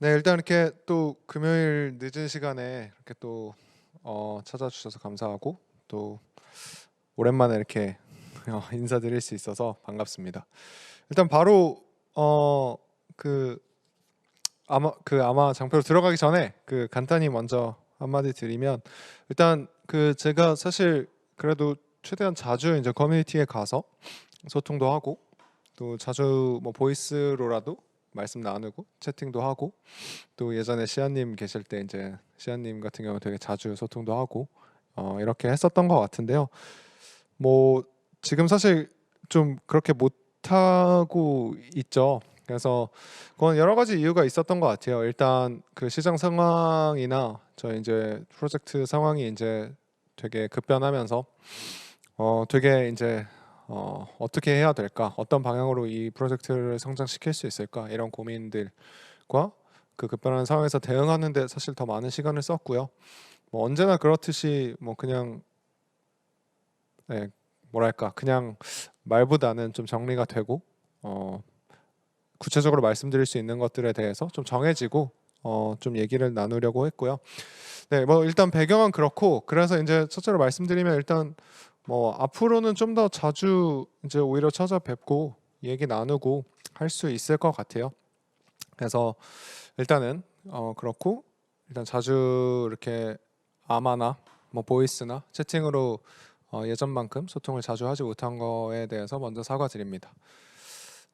네, 일단 이렇게 또 금요일 늦은 시간에 이렇게 또 찾아주셔서 감사하고 또 오랜만에 이렇게 인사드릴 수 있어서 반갑습니다. 일단 바로 그 아마 장표로 들어가기 전에 그 간단히 먼저 한마디 드리면, 일단 그 제가 사실 그래도 최대한 자주 이제 커뮤니티에 가서 소통도 하고 또 자주 뭐 보이스로라도 말씀 나누고 채팅도 하고, 또 예전에 시안님 계실 때 이제 시안님 같은 경우 되게 자주 소통도 하고 이렇게 했었던 것 같은데요. 뭐 지금 사실 좀 그렇게 못 하고 있죠. 그래서 그건 여러 가지 이유가 있었던 것 같아요. 일단 그 시장 상황이나 저희 이제 프로젝트 상황이 이제 되게 급변하면서 되게 이제 어떻게 해야 될까, 어떤 방향으로 이 프로젝트를 성장시킬 수 있을까, 이런 고민들과 그 급변하는 상황에서 대응하는데 사실 더 많은 시간을 썼고요. 뭐 언제나 그렇듯이 뭐 그냥 네, 뭐랄까 그냥 말보다는 좀 정리가 되고 어, 구체적으로 말씀드릴 수 있는 것들에 대해서 좀 정해지고 좀 얘기를 나누려고 했고요. 네, 뭐 일단 배경은 그렇고, 그래서 이제 첫째로 말씀드리면, 일단 뭐 앞으로는 좀 더 자주 이제 오히려 찾아뵙고 얘기 나누고 할 수 있을 것 같아요. 그래서 일단은 그렇고, 일단 자주 이렇게 아마나 뭐 보이스나 채팅으로 예전만큼 소통을 자주 하지 못한 거에 대해서 먼저 사과드립니다.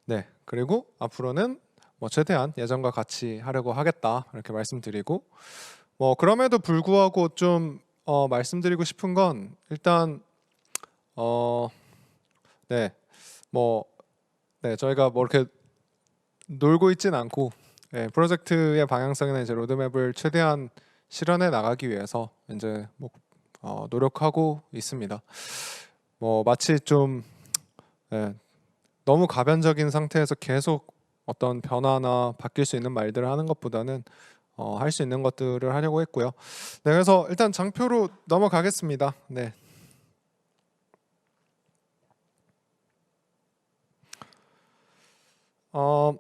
네, 그리고 앞으로는 뭐 최대한 예전과 같이 하려고 하겠다 이렇게 말씀드리고, 뭐 그럼에도 불구하고 좀 말씀드리고 싶은 건, 일단 어, 네, 뭐 네, 저희가 뭐 이렇게 놀고 있진 않고, 네, 프로젝트의 방향성이나 이제 로드맵을 최대한 실현해 나가기 위해서 이제 뭐 노력하고 있습니다. 뭐 마치 좀 네, 너무 가변적인 상태에서 계속 어떤 변화나 바뀔 수 있는 말들을 하는 것보다는 할 수 있는 것들을 하려고 했고요. 네, 그래서 일단 장표로 넘어가겠습니다. 네. 어,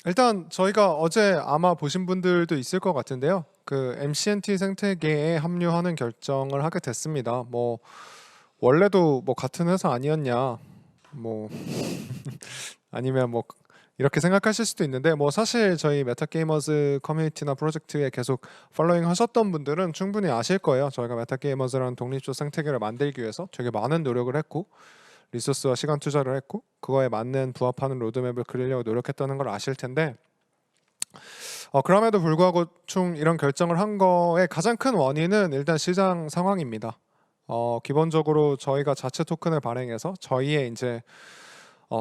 일단 저희가 어제 아마 보신 분들도 있을 것 같은데요. 그 MCNT 생태계에 합류하는 결정을 하게 됐습니다. 뭐 원래도 뭐 같은 회사 아니었냐, 뭐 아니면 뭐 이렇게 생각하실 수도 있는데, 뭐 사실 저희 메타게이머즈 커뮤니티나 프로젝트에 계속 팔로잉 하셨던 분들은 충분히 아실 거예요. 저희가 메타게이머즈라는 독립적 생태계를 만들기 위해서 되게 많은 노력을 했고, 리소스와 시간 투자를 했고, 그거에 맞는 부합하는 로드맵을 그리려고 노력했다는 걸 아실 텐데, 그럼에도 불구하고 총 이런 결정을 한 거의 가장 큰 원인은 일단 시장 상황입니다. 기본적으로 저희가 자체 토큰을 발행해서 저희의 이제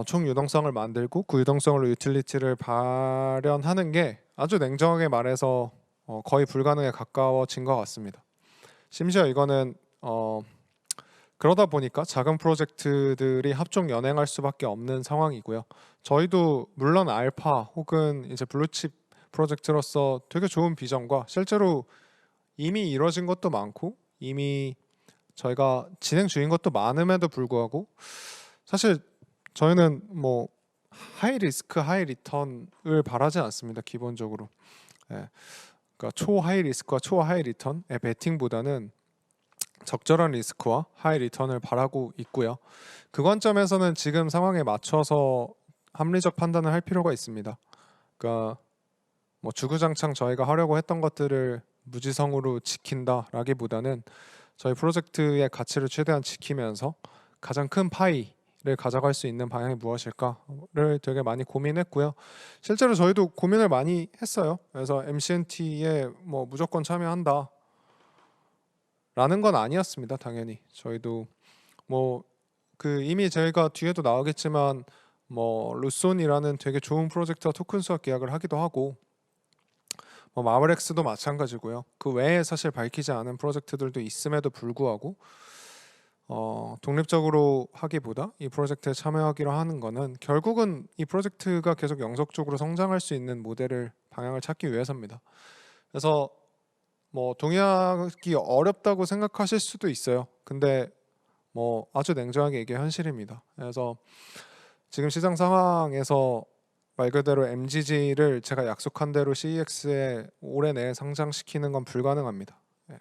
총 유동성을 만들고, 그 유동성으로 유틸리티를 발현하는 게 아주 냉정하게 말해서 거의 불가능에 가까워진 것 같습니다. 심지어 이거는 그러다 보니까 작은 프로젝트들이 합종 연행할 수밖에 없는 상황이고요. 저희도 물론 알파 혹은 이제 블루칩 프로젝트로서 되게 좋은 비전과 실제로 이미 이루어진 것도 많고 이미 저희가 진행 중인 것도 많음에도 불구하고, 사실 저희는 뭐 하이 리스크 하이 리턴을 바라지 않습니다. 기본적으로. 예. 그러니까 초 하이 리스크와 초 하이 리턴의 베팅보다는 적절한 리스크와 하이 리턴을 바라고 있고요. 그 관점에서는 지금 상황에 맞춰서 합리적 판단을 할 필요가 있습니다. 그러니까 뭐 주구장창 저희가 하려고 했던 것들을 무지성으로 지킨다라기보다는 저희 프로젝트의 가치를 최대한 지키면서 가장 큰 파이를 가져갈 수 있는 방향이 무엇일까를 되게 많이 고민했고요. 실제로 저희도 고민을 많이 했어요. 그래서 MCNT에 뭐 무조건 참여한다 라는 건 아니었습니다. 당연히 저희도 뭐 그 이미 저희가 뒤에도 나오겠지만 뭐 루손이라는 되게 좋은 프로젝트와 토큰 수합 계약을 하기도 하고, 뭐 마블엑스도 마찬가지고요. 그 외에 사실 밝히지 않은 프로젝트들도 있음에도 불구하고 독립적으로 하기보다 이 프로젝트에 참여하기로 하는 거는 결국은 이 프로젝트가 계속 영속적으로 성장할 수 있는 모델을 방향을 찾기 위해서입니다. 그래서 뭐 동의하기 어렵다고 생각하실 수도 있어요. 근데 뭐 아주 냉정하게 이게 현실입니다. 그래서 지금 시장 상황에서 말 그대로 MGG를 제가 약속한 대로 CEX에 올해 내에 상장시키는 건 불가능합니다. 예.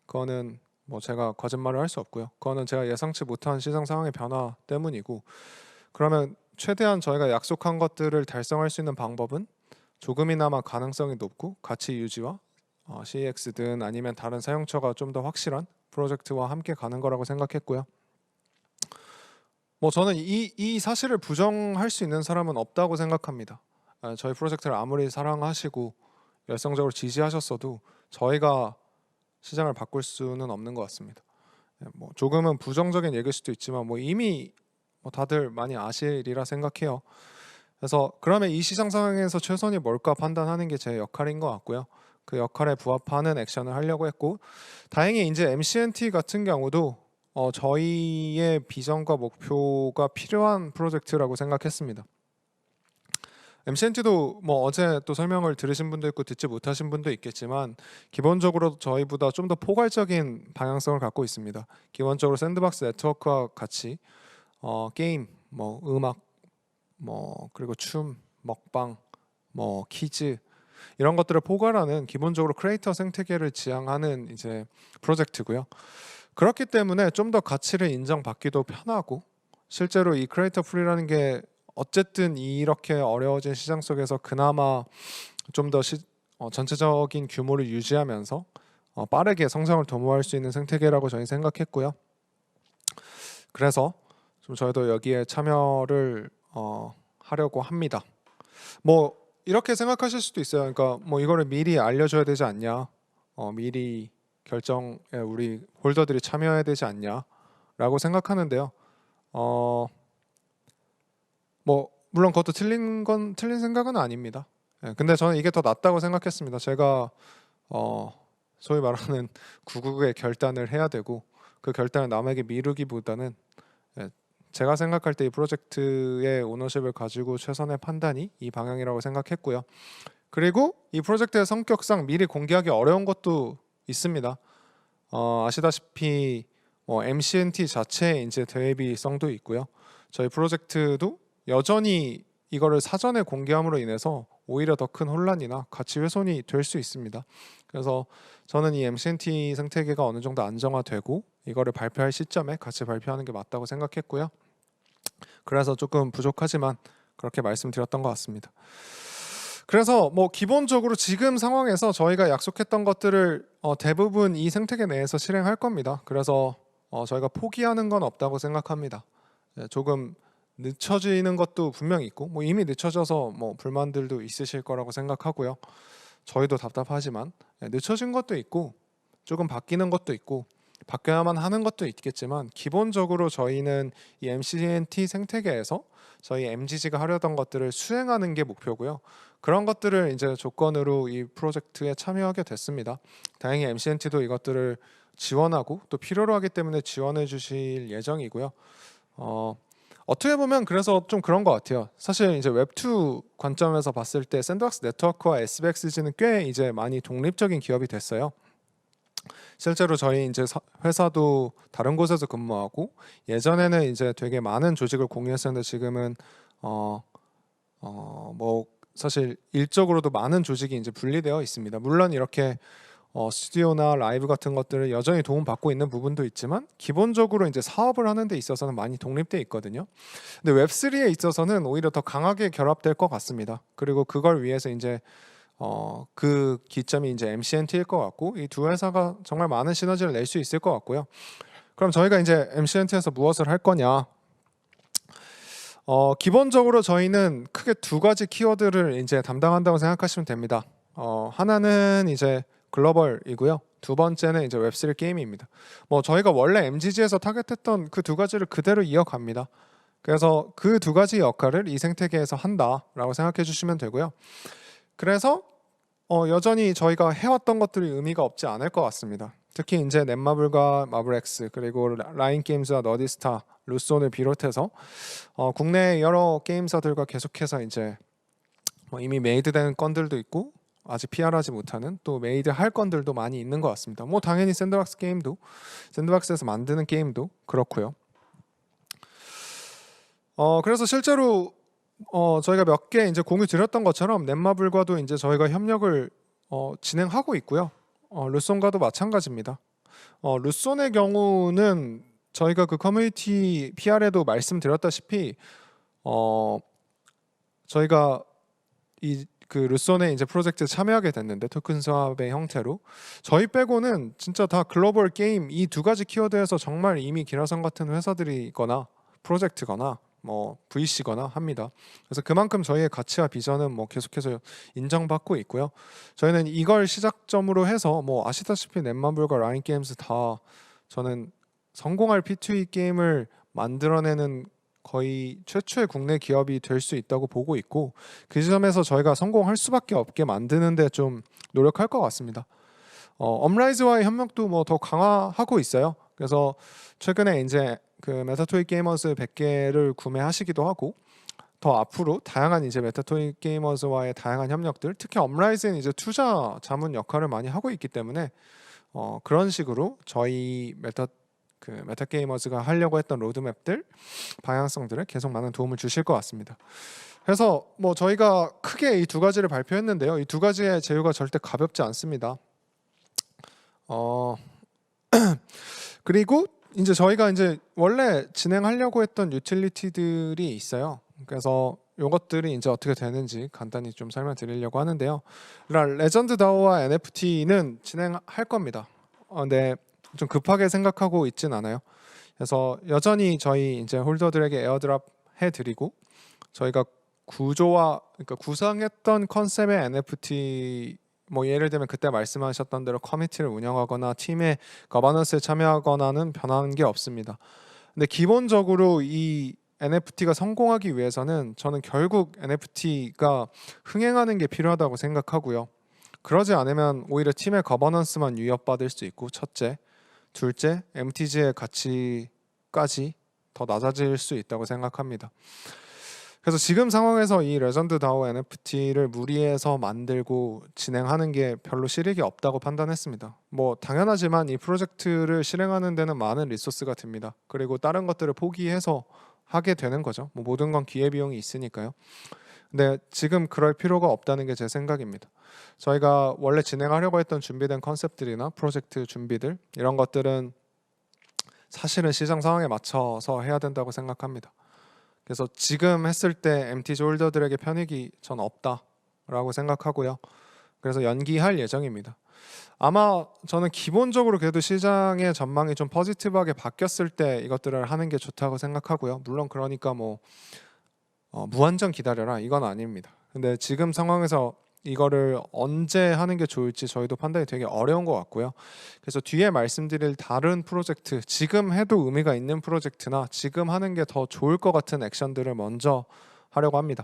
그거는 뭐 제가 거짓말을 할 수 없고요. 그거는 제가 예상치 못한 시장 상황의 변화 때문이고, 그러면 최대한 저희가 약속한 것들을 달성할 수 있는 방법은 조금이나마 가능성이 높고 가치 유지와 CEX든 아니면 다른 사용처가 좀 더 확실한 프로젝트와 함께 가는 거라고 생각했고요. 뭐 저는 이 사실을 부정할 수 있는 사람은 없다고 생각합니다. 저희 프로젝트를 아무리 사랑하시고 열성적으로 지지하셨어도 저희가 시장을 바꿀 수는 없는 것 같습니다. 뭐 조금은 부정적인 얘기일 수도 있지만 뭐 이미 뭐 다들 많이 아시리라 생각해요. 그래서 그러면 이 시장 상황에서 최선이 뭘까 판단하는 게 제 역할인 것 같고요. 그 역할에 부합하는 액션을 하려고 했고, 다행히 이제 MCNT 같은 경우도 저희의 비전과 목표가 필요한 프로젝트라고 생각했습니다. MCNT도 뭐 어제 또 설명을 들으신 분도 있고 듣지 못하신 분도 있겠지만 기본적으로 저희보다 좀 더 포괄적인 방향성을 갖고 있습니다. 기본적으로 샌드박스 네트워크와 같이 게임, 뭐 음악, 뭐 그리고 춤, 먹방, 뭐 퀴즈 이런 것들을 포괄하는 기본적으로 크리에이터 생태계를 지향하는 이제 프로젝트고요. 그렇기 때문에 좀 더 가치를 인정받기도 편하고, 실제로 이 크리에이터 풀이라는 게 어쨌든 이렇게 어려워진 시장 속에서 그나마 좀 더 전체적인 규모를 유지하면서 빠르게 성장을 도모할 수 있는 생태계라고 저희 생각했고요. 그래서 좀 저희도 여기에 참여를 하려고 합니다. 뭐 이렇게 생각하실 수도 있어요. 그러니까 뭐 이거를 미리 알려줘야 되지 않냐, 미리 결정에 우리 홀더들이 참여해야 되지 않냐라고 생각하는데요. 뭐 물론 그것도 틀린 생각은 아닙니다. 근데 저는 이게 더 낫다고 생각했습니다. 제가 소위 말하는 구국의 결단을 해야 되고 그 결단을 남에게 미루기보다는 제가 생각할 때 이 프로젝트의 오너십을 가지고 최선의 판단이 이 방향이라고 생각했고요. 그리고 이 프로젝트의 성격상 미리 공개하기 어려운 것도 있습니다. 아시다시피 MCNT 자체의 이제 대비성도 있고요. 저희 프로젝트도 여전히 이거를 사전에 공개함으로 인해서 오히려 더 큰 혼란이나 가치 훼손이 될 수 있습니다. 그래서 저는 이 MCNT 생태계가 어느 정도 안정화되고 이거를 발표할 시점에 같이 발표하는 게 맞다고 생각했고요. 그래서 조금 부족하지만 그렇게 말씀드렸던 것 같습니다. 그래서 뭐 기본적으로 지금 상황에서 저희가 약속했던 것들을 대부분 이 생태계 내에서 실행할 겁니다. 그래서 저희가 포기하는 건 없다고 생각합니다. 조금 늦춰지는 것도 분명히 있고 뭐 이미 늦춰져서 뭐 불만들도 있으실 거라고 생각하고요. 저희도 답답하지만 늦춰진 것도 있고 조금 바뀌는 것도 있고 바뀌어야만 하는 것도 있겠지만 기본적으로 저희는 이 MCNT 생태계에서 저희 MGG가 하려던 것들을 수행하는 게 목표고요. 그런 것들을 이제 조건으로 이 프로젝트에 참여하게 됐습니다. 다행히 MCNT도 이것들을 지원하고 또 필요로 하기 때문에 지원해 주실 예정이고요. 어떻게 보면 그래서 좀 그런 것 같아요. 사실 이제 웹2 관점에서 봤을 때 샌드박스 네트워크와 SBXG는 꽤 이제 많이 독립적인 기업이 됐어요. 실제로 저희 이제 회사도 다른 곳에서 근무하고 예전에는 이제 되게 많은 조직을 공유했었는데 지금은 뭐 사실 일적으로도 많은 조직이 이제 분리되어 있습니다. 물론 이렇게 스튜디오나 라이브 같은 것들을 여전히 도움받고 있는 부분도 있지만 기본적으로 이제 사업을 하는 데 있어서는 많이 독립되어 있거든요. 근데 웹3에 있어서는 오히려 더 강하게 결합될 것 같습니다. 그리고 그걸 위해서 이제 그 기점이 이제 MCNT일 것 같고 이 두 회사가 정말 많은 시너지를 낼 수 있을 것 같고요. 그럼 저희가 이제 MCNT에서 무엇을 할 거냐? 기본적으로 저희는 크게 두 가지 키워드를 이제 담당한다고 생각하시면 됩니다. 하나는 이제 글로벌이고요. 두 번째는 이제 웹3 게임입니다. 뭐 저희가 원래 MGG에서 타겟했던 그 두 가지를 그대로 이어갑니다. 그래서 그 두 가지 역할을 이 생태계에서 한다라고 생각해 주시면 되고요. 그래서 여전히 저희가 해왔던 것들이 의미가 없지 않을 것 같습니다. 특히 이제 넷마블과 마블엑스 그리고 라인게임즈와 너디스타, 루손을 비롯해서 국내 여러 게임사들과 계속해서 이제 이미 메이드된 건들도 있고 아직 PR하지 못하는 또 메이드 할 건들도 많이 있는 것 같습니다. 뭐 당연히 샌드박스 게임도 샌드박스에서 만드는 게임도 그렇고요. 그래서 실제로 저희가 몇 개 이제 공유 드렸던 것처럼 넷마블과도 이제 저희가 협력을 진행하고 있고요. 루손과도 마찬가지입니다. 루손의 경우는 저희가 그 커뮤니티 PR에도 말씀드렸다시피 저희가 이 그 루손의 이제 프로젝트에 참여하게 됐는데 토큰 스왑의 형태로 저희 빼고는 진짜 다 글로벌 게임 이 두 가지 키워드에서 정말 이미 기라성 같은 회사들이거나 프로젝트거나 뭐 VC거나 합니다. 그래서 그만큼 저희의 가치와 비전은 뭐 계속해서 인정받고 있고요. 저희는 이걸 시작점으로 해서 뭐 아시다시피 넷마블과 라인 게임즈 다 저는 성공할 P2E 게임을 만들어내는 거의 최초의 국내 기업이 될 수 있다고 보고 있고 그 지점에서 저희가 성공할 수밖에 없게 만드는데 좀 노력할 것 같습니다. 업라이즈와의 협력도 뭐 더 강화하고 있어요. 그래서 최근에 이제 그 메타토이 게이머즈 100개를 구매하시기도 하고 더 앞으로 다양한 이제 메타토이 게이머즈와의 다양한 협력들 특히 업라이즈는 이제 투자 자문 역할을 많이 하고 있기 때문에 그런 식으로 저희 메타게이머즈가 하려고 했던 로드맵들 방향성들에 계속 많은 도움을 주실 것 같습니다. 그래서 뭐 저희가 크게 이 두 가지를 발표했는데요. 이 두 가지의 제휴가 절대 가볍지 않습니다. 그리고 이제 저희가 이제 원래 진행하려고 했던 유틸리티들이 있어요. 그래서 이것들이 이제 어떻게 되는지 간단히 좀 설명드리려고 하는데요. 레전드 다오와 NFT는 진행할 겁니다. 근데 좀 급하게 생각하고 있진 않아요. 그래서 여전히 저희 이제 홀더들에게 에어드랍 해드리고 저희가 그러니까 구상했던 컨셉의 NFT 뭐 예를 들면 그때 말씀하셨던 대로 커뮤니티를 운영하거나 팀의 거버넌스에 참여하거나는 변한 게 없습니다. 근데 기본적으로 이 NFT가 성공하기 위해서는 저는 결국 NFT가 흥행하는 게 필요하다고 생각하고요. 그러지 않으면 오히려 팀의 거버넌스만 위협받을 수 있고 첫째, 둘째, MTG의 가치까지 더 낮아질 수 있다고 생각합니다. 그래서 지금 상황에서 이 레전드 다오 NFT를 무리해서 만들고 진행하는 게 별로 실익이 없다고 판단했습니다. 뭐 당연하지만 이 프로젝트를 실행하는 데는 많은 리소스가 듭니다. 그리고 다른 것들을 포기해서 하게 되는 거죠. 뭐 모든 건 기회비용이 있으니까요. 근데 지금 그럴 필요가 없다는 게 제 생각입니다. 저희가 원래 진행하려고 했던 준비된 컨셉들이나 프로젝트 준비들 이런 것들은 사실은 시장 상황에 맞춰서 해야 된다고 생각합니다. 그래서 지금 했을 때 MTG 홀더들에게 편익이 전 없다라고 생각하고요. 그래서 연기할 예정입니다. 아마 저는 기본적으로 그래도 시장의 전망이 좀 포지티브하게 바뀌었을 때 이것들을 하는 게 좋다고 생각하고요. 물론 그러니까 뭐 무한정 기다려라 이건 아닙니다. 근데 지금 상황에서 이거를 언제 하는 게 좋을지 저희도 판단이 되게 어려운 것 같고요. 그래서 뒤에 말씀드릴 다른 프로젝트, 지금 해도 의미가 있는 프로젝트나 지금 하는 게 더 좋을 것 같은 액션들을 먼저 하려고 합니다.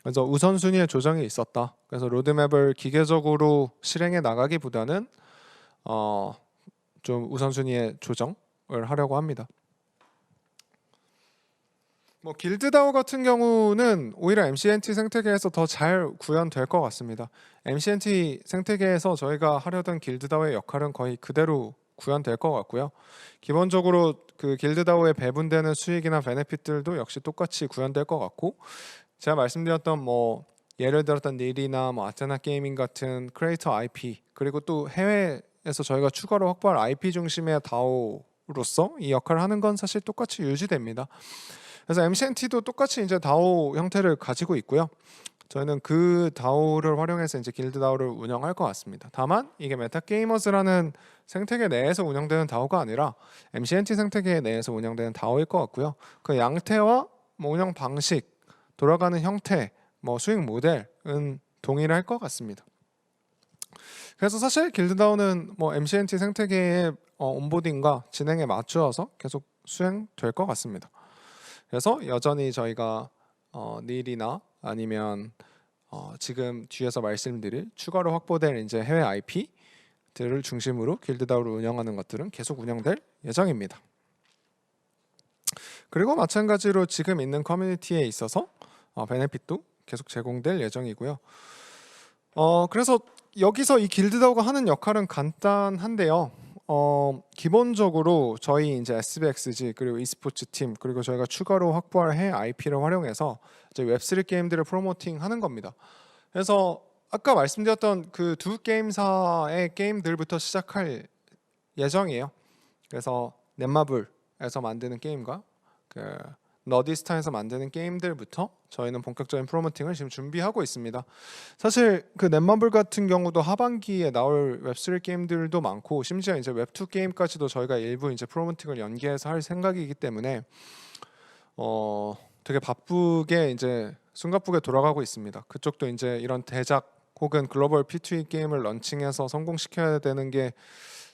그래서 우선순위의 조정이 있었다. 그래서 로드맵을 기계적으로 실행해 나가기보다는 좀 우선순위의 조정을 하려고 합니다. 뭐 길드다오 같은 경우는 오히려 MCNT 생태계에서 더 잘 구현될 것 같습니다. MCNT 생태계에서 저희가 하려던 길드다오의 역할은 거의 그대로 구현될 것 같고요. 기본적으로 그 길드다오에 배분되는 수익이나 베네핏들도 역시 똑같이 구현될 것 같고 제가 말씀드렸던 뭐 예를 들었던 닐이나 뭐 아테나 게이밍 같은 크리에이터 IP 그리고 또 해외에서 저희가 추가로 확보할 IP 중심의 다오로서 이 역할을 하는 건 사실 똑같이 유지됩니다. 그래서 MCNT도 똑같이 이제 다오 형태를 가지고 있고요. 저희는 그 다오를 활용해서 이제 길드 다오를 운영할 것 같습니다. 다만 이게 메타게이머즈라는 생태계 내에서 운영되는 다오가 아니라 MCNT 생태계 내에서 운영되는 다오일 것 같고요. 그 양태와 뭐 운영 방식, 돌아가는 형태, 뭐 수익 모델은 동일할 것 같습니다. 그래서 사실 길드다운은 뭐 MCNT 생태계의 온보딩과 진행에 맞추어서 계속 수행될 것 같습니다. 그래서 여전히 저희가 닐이나 아니면 지금 뒤에서 말씀드릴 추가로 확보될 이제 해외 IP들을 중심으로 길드다우를 운영하는 것들은 계속 운영될 예정입니다. 그리고 마찬가지로 지금 있는 커뮤니티에 있어서 베네핏도 계속 제공될 예정이고요. 그래서 여기서 이 길드다우가 하는 역할은 간단한데요. 기본적으로 저희 이제 SBXG 그리고 e스포츠 팀 그리고 저희가 추가로 확보할 해외 IP를 활용해서 이제 웹3 게임들을 프로모팅 하는 겁니다. 그래서 아까 말씀드렸던 그 두 게임사의 게임들부터 시작할 예정이에요. 그래서 넷마블에서 만드는 게임과 그 너디스타에서 만드는 게임들부터 저희는 본격적인 프로모팅을 지금 준비하고 있습니다. 사실 그 넷마블 같은 경우도 하반기에 나올 웹3 게임들도 많고 심지어 이제 웹2 게임까지도 저희가 일부 이제 프로모팅을 연계해서 할 생각이기 때문에 되게 바쁘게 이제 숨가쁘게 돌아가고 있습니다. 그쪽도 이제 이런 대작 혹은 글로벌 P2E 게임을 런칭해서 성공시켜야 되는 게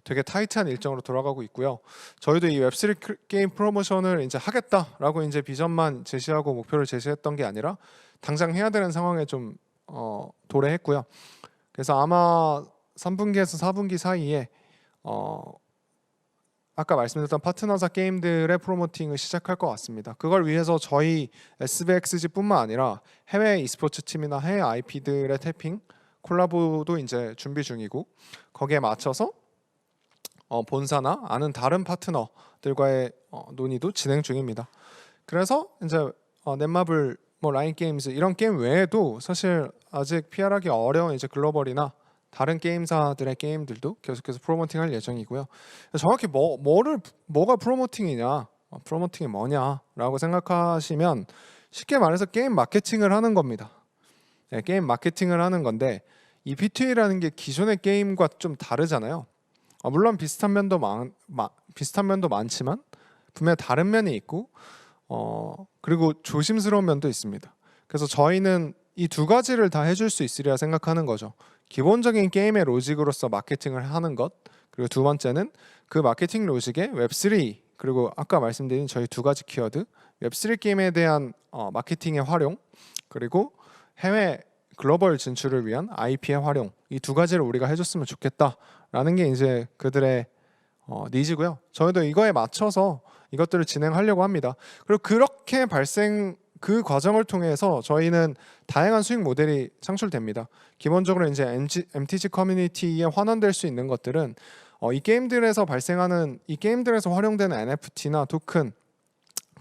되게 타이트한 일정으로 돌아가고 있고요. 저희도 이 웹3 게임 프로모션을 이제 하겠다라고 이제 비전만 제시하고 목표를 제시했던 게 아니라 당장 해야 되는 상황에 좀 도래했고요. 그래서 아마 3분기에서 4분기 사이에 아까 말씀드렸던 파트너사 게임들의 프로모팅을 시작할 것 같습니다. 그걸 위해서 저희 SBXG뿐만 아니라 해외 e스포츠 팀이나 해외 IP들의 태핑 콜라보도 이제 준비 중이고 거기에 맞춰서 본사나 아는 다른 파트너들과의 논의도 진행 중입니다. 그래서 이제 넷마블, 뭐 라인 게임즈 이런 게임 외에도 사실 아직 PR하기 어려운 이제 글로벌이나 다른 게임사들의 게임들도 계속해서 프로모팅할 예정이고요. 정확히 뭐가 프로모팅이냐, 프로모팅이 뭐냐라고 생각하시면 쉽게 말해서 게임 마케팅을 하는 겁니다. 네, 게임 마케팅을 하는 건데 이 P2E라는 게 기존의 게임과 좀 다르잖아요. 물론 비슷한 면도 많지만 분명 다른 면이 있고 그리고 조심스러운 면도 있습니다. 그래서 저희는 이 두 가지를 다 해줄 수 있으리라 생각하는 거죠. 기본적인 게임의 로직으로서 마케팅을 하는 것, 그리고 두 번째는 그 마케팅 로직에 웹3 그리고 아까 말씀드린 저희 두 가지 키워드 웹3 게임에 대한 마케팅의 활용 그리고 해외 글로벌 진출을 위한 IP의 활용 이 두 가지를 우리가 해줬으면 좋겠다라는 게 이제 그들의 니즈고요. 저희도 이거에 맞춰서 이것들을 진행하려고 합니다. 그리고 그렇게 그 과정을 통해서 저희는 다양한 수익 모델이 창출됩니다. 기본적으로 이제 MTG 커뮤니티에 환원될 수 있는 것들은 이 게임들에서 활용되는 NFT나 토큰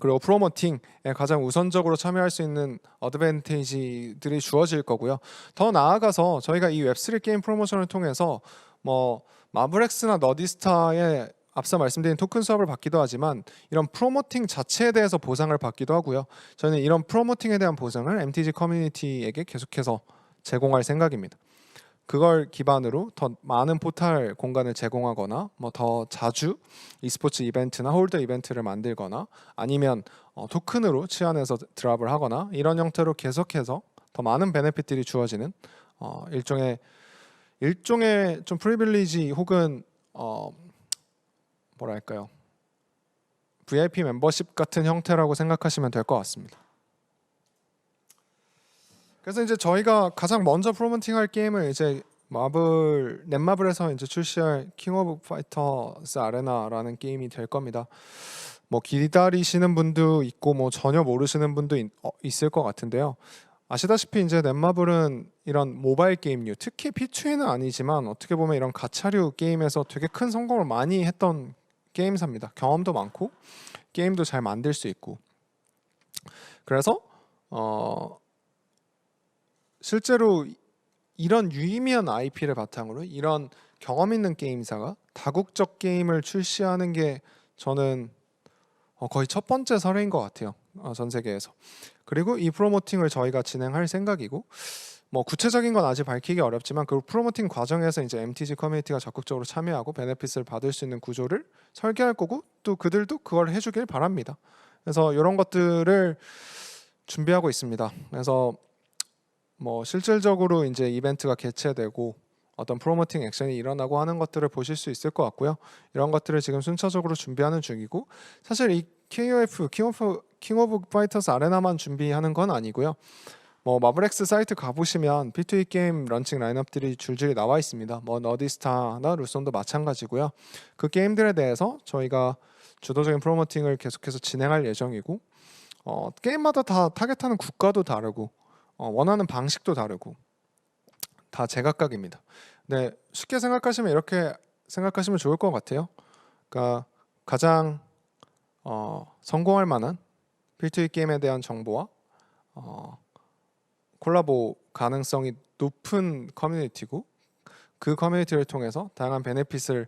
그리고 프로모팅에 가장 우선적으로 참여할 수 있는 어드밴티지들이 주어질 거고요. 더 나아가서 저희가 이 웹3 게임 프로모션을 통해서 뭐 마블엑스나 너디스타의 앞서 말씀드린 토큰 수업을 받기도 하지만 이런 프로모팅 자체에 대해서 보상을 받기도 하고요. 저희는 이런 프로모팅에 대한 보상을 MTG 커뮤니티에게 계속해서 제공할 생각입니다. 그걸 기반으로 더 많은 포탈 공간을 제공하거나 뭐 더 자주 e스포츠 이벤트나 홀더 이벤트를 만들거나 아니면 토큰으로 치환해서 드랍을 하거나 이런 형태로 계속해서 더 많은 베네핏들이 주어지는 일종의 좀 프리빌리지 혹은 뭐랄까요? VIP 멤버십 같은 형태라고 생각하시면 될 것 같습니다. 그래서 이제 저희가 가장 먼저 프로모팅할 게임을 이제 넷마블에서 이제 출시할 킹 오브 파이터스 아레나라는 게임이 될 겁니다. 뭐 기다리시는 분도 있고 뭐 전혀 모르시는 분도 있을 것 같은데요. 아시다시피 이제 넷마블은 이런 모바일 게임류, 특히 P2E는 아니지만 어떻게 보면 이런 가챠류 게임에서 되게 큰 성공을 많이 했던 게임사입니다. 경험도 많고 게임도 잘 만들 수 있고 그래서 실제로 이런 유의미한 IP를 바탕으로 이런 경험 있는 게임사가 다국적 게임을 출시하는 게 저는 거의 첫 번째 사례인 것 같아요. 전 세계에서. 그리고 이 프로모팅을 저희가 진행할 생각이고 뭐 구체적인 건 아직 밝히기 어렵지만 그 프로모팅 과정에서 이제 MTG 커뮤니티가 적극적으로 참여하고 베네핏을 받을 수 있는 구조를 설계할 거고 또 그들도 그걸 해주길 바랍니다. 그래서 이런 것들을 준비하고 있습니다. 그래서 뭐 실질적으로 이제 이벤트가 개최되고 어떤 프로모팅 액션이 일어나고 하는 것들을 보실 수 있을 것 같고요. 이런 것들을 지금 순차적으로 준비하는 중이고 사실 이 KOF 킹 오브 파이터스 아레나만 준비하는 건 아니고요. 뭐 마블엑스 사이트 가보시면 P2E 게임 런칭 라인업들이 줄줄이 나와 있습니다. 뭐 너디스타나 루손도 마찬가지고요. 그 게임들에 대해서 저희가 주도적인 프로모팅을 계속해서 진행할 예정이고 게임마다 다 타겟하는 국가도 다르고 원하는 방식도 다르고 다 제각각입니다. 네, 쉽게 생각하시면 이렇게 생각하시면 좋을 것 같아요. 그러니까 가장 성공할 만한 필투이 게임에 대한 정보와 어, 콜라보 가능성이 높은 커뮤니티고, 그 커뮤니티를 통해서 다양한 베네핏을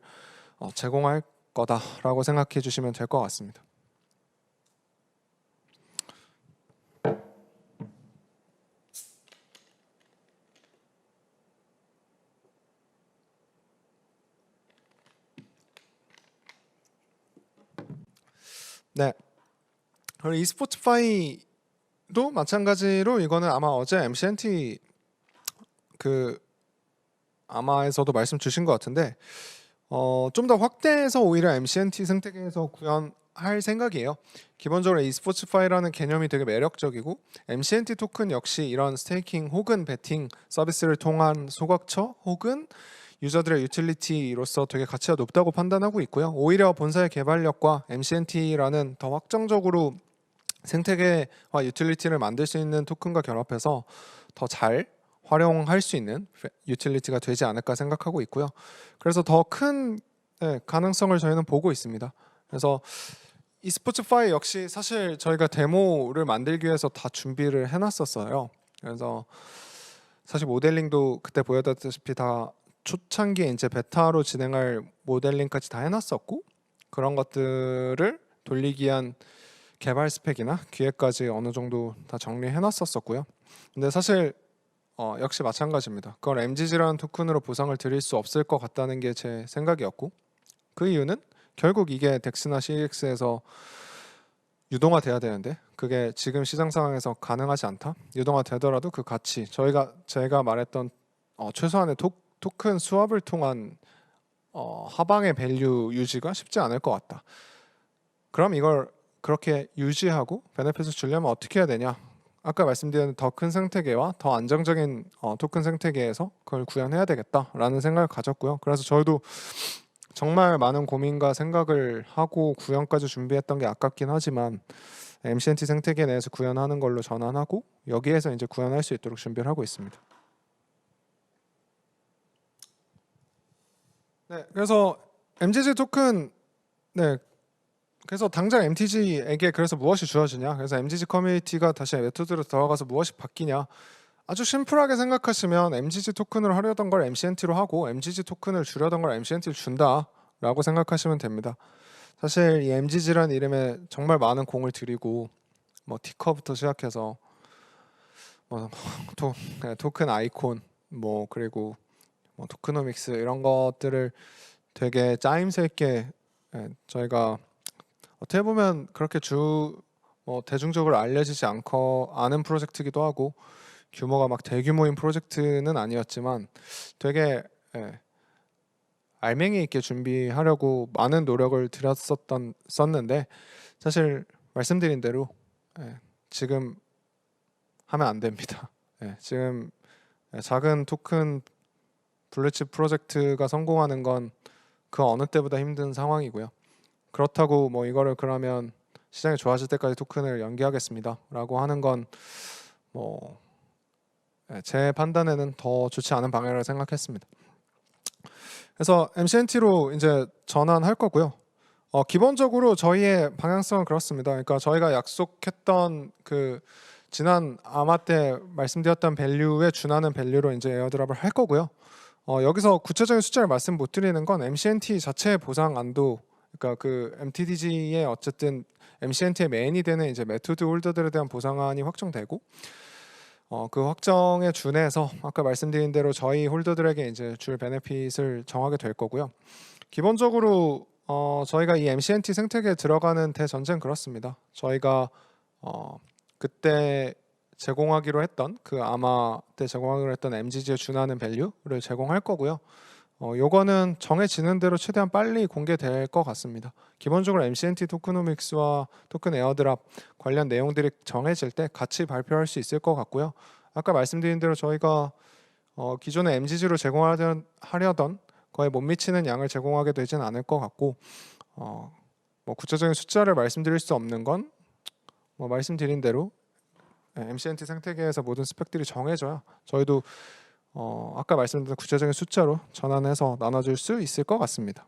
제공할 거다라고 생각해 주시면 될 것 같습니다. 네. 그리고 e스포츠파이도 마찬가지로 이거는 아마 어제 MCNT 그 아마에서도 말씀 주신 것 같은데 좀 더 확대해서 오히려 MCNT 생태계에서 구현할 생각이에요. 기본적으로 e스포츠파이라는 개념이 되게 매력적이고, MCNT 토큰 역시 이런 스테이킹 혹은 베팅 서비스를 통한 소각처 혹은 유저들의 유틸리티로서 되게 가치가 높다고 판단하고 있고요. 오히려 본사의 개발력과 MCNT라는 더 확정적으로 생태계와 유틸리티를 만들 수 있는 토큰과 결합해서 더 잘 활용할 수 있는 유틸리티가 되지 않을까 생각하고 있고요. 그래서 더 큰 가능성을 저희는 보고 있습니다. 그래서 e스포츠파이 역시 사실 저희가 데모를 만들기 위해서 다 준비를 해놨었어요. 그래서 사실 모델링도 그때 보여드렸다시피 다 초창기에 이제 베타로 진행할 모델링까지 다 해놨었고, 그런 것들을 돌리기 위한 개발 스펙이나 기획까지 어느 정도 다 정리해놨었고요. 근데 사실 역시 마찬가지입니다. 그걸 MGG라는 토큰으로 보상을 드릴 수 없을 것 같다는 게 제 생각이었고, 그 이유는 결국 이게 덱스나 CEX에서 유동화돼야 되는데 그게 지금 시장 상황에서 가능하지 않다. 유동화되더라도 그 가치, 제가 말했던 최소한의 토큰 수합을 통한 하방의 밸류 유지가 쉽지 않을 것 같다. 그럼 이걸 그렇게 유지하고 베네핏을 주려면 어떻게 해야 되냐? 아까 말씀드린 더 큰 생태계와 더 안정적인 토큰 생태계에서 그걸 구현해야 되겠다라는 생각을 가졌고요. 그래서 저희도 정말 많은 고민과 생각을 하고 구현까지 준비했던 게 아깝긴 하지만 MCNT 생태계 내에서 구현하는 걸로 전환하고 여기에서 이제 구현할 수 있도록 준비를 하고 있습니다. 네, 그래서 MGG 토큰, 네, 그래서 당장 MTG에게 그래서 무엇이 주어지냐? 그래서 MGG 커뮤니티가 다시 메소드로 들어가서 무엇이 바뀌냐? 아주 심플하게 생각하시면 MGG 토큰으로 하려던 걸 MCNT로 하고 MGG 토큰을 주려던 걸 MCNT로 준다라고 생각하시면 됩니다. 사실 이 MGG라는 이름에 정말 많은 공을 들이고 뭐 티커부터 시작해서 뭐 토큰 아이콘 뭐 그리고 뭐 토크노믹스 이런 것들을 되게 짜임새 있게 저희가 어떻게 보면 그렇게 대중적으로 알려지지 않은 프로젝트이기도 하고 규모가 막 대규모인 프로젝트는 아니었지만 되게 알맹이 있게 준비하려고 많은 노력을 썼는데 사실 말씀드린 대로 지금 하면 안 됩니다. 지금 작은 토큰 블루칩 프로젝트가 성공하는 건 그 어느 때보다 힘든 상황이고요. 그렇다고 뭐 이거를 그러면 시장이 좋아질 때까지 토큰을 연기하겠습니다 라고 하는 건 뭐 제 판단에는 더 좋지 않은 방향이라고 생각했습니다. 그래서 MCNT로 이제 전환할 거고요. 기본적으로 저희의 방향성은 그렇습니다. 그러니까 저희가 약속했던 그 지난 아마 때 말씀드렸던 밸류에 준하는 밸류로 이제 에어드랍을 할 거고요. 여기서 구체적인 숫자를 말씀 못 드리는 건 MCNT 자체의 보상 안도, 그러니까 그 MTDG의 어쨌든 MCNT의 메인이 되는 이제 메토드 홀더들에 대한 보상안이 확정되고, 그 확정에 준해서 아까 말씀드린 대로 저희 홀더들에게 이제 줄 베네핏을 정하게 될 거고요. 기본적으로 저희가 이 MCNT 생태계에 들어가는 대전제는 그렇습니다. 저희가 그때 제공하기로 했던 그 아마 때 제공하기로 했던 MGG에 준하는 밸류를 제공할 거고요. 요거는 정해지는 대로 최대한 빨리 공개될 것 같습니다. 기본적으로 MCNT 토크노믹스와 토큰 에어드랍 관련 내용들이 정해질 때 같이 발표할 수 있을 것 같고요. 아까 말씀드린 대로 저희가 기존에 MGG로 제공하려던 거의 못 미치는 양을 제공하게 되진 않을 것 같고, 뭐 구체적인 숫자를 말씀드릴 수 없는 건 뭐 말씀드린 대로 MCNT 생태계에서 모든 스펙들이 정해져야 저희도 아까 말씀드린 구체적인 숫자로 전환해서 나눠줄 수 있을 것 같습니다.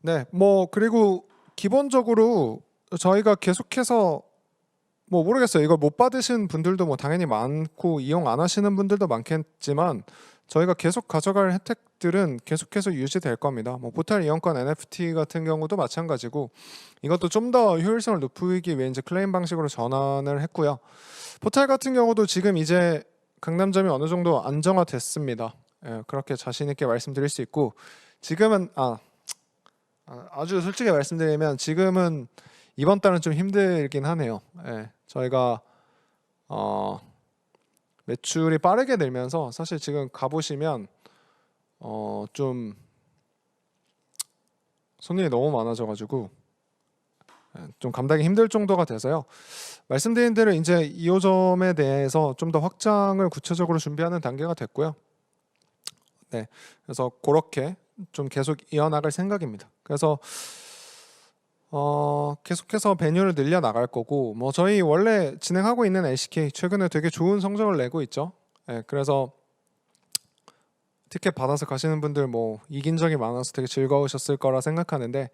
네, 뭐 그리고 기본적으로 저희가 계속해서 뭐 모르겠어요. 이걸 못 받으신 분들도 뭐 당연히 많고 이용 안 하시는 분들도 많겠지만 저희가 계속 가져갈 혜택들은 계속해서 유지될 겁니다. 뭐 포털 이용권 NFT 같은 경우도 마찬가지고 이것도 좀 더 효율성을 높이기 위해 이제 클레임 방식으로 전환을 했고요. 포털 같은 경우도 지금 이제 강남점이 어느 정도 안정화됐습니다. 예, 그렇게 자신 있게 말씀드릴 수 있고 지금은 아주 솔직히 말씀드리면 지금은 이번 달은 좀 힘들긴 하네요. 예, 저희가 매출이 빠르게 늘면서 사실 지금 가보시면 좀 손님이 너무 많아져가지고 좀 감당이 힘들 정도가 돼서요. 말씀드린 대로 이제 2호점에 대해서 좀 더 확장을 구체적으로 준비하는 단계가 됐고요. 네, 그래서 그렇게 좀 계속 이어나갈 생각입니다. 그래서 계속해서 베뉴를 늘려 나갈 거고 뭐 저희 원래 진행하고 있는 LCK 최근에 되게 좋은 성적을 내고 있죠. 네, 그래서 티켓 받아서 가시는 분들 뭐 이긴 적이 많아서 되게 즐거우셨을 거라 생각하는데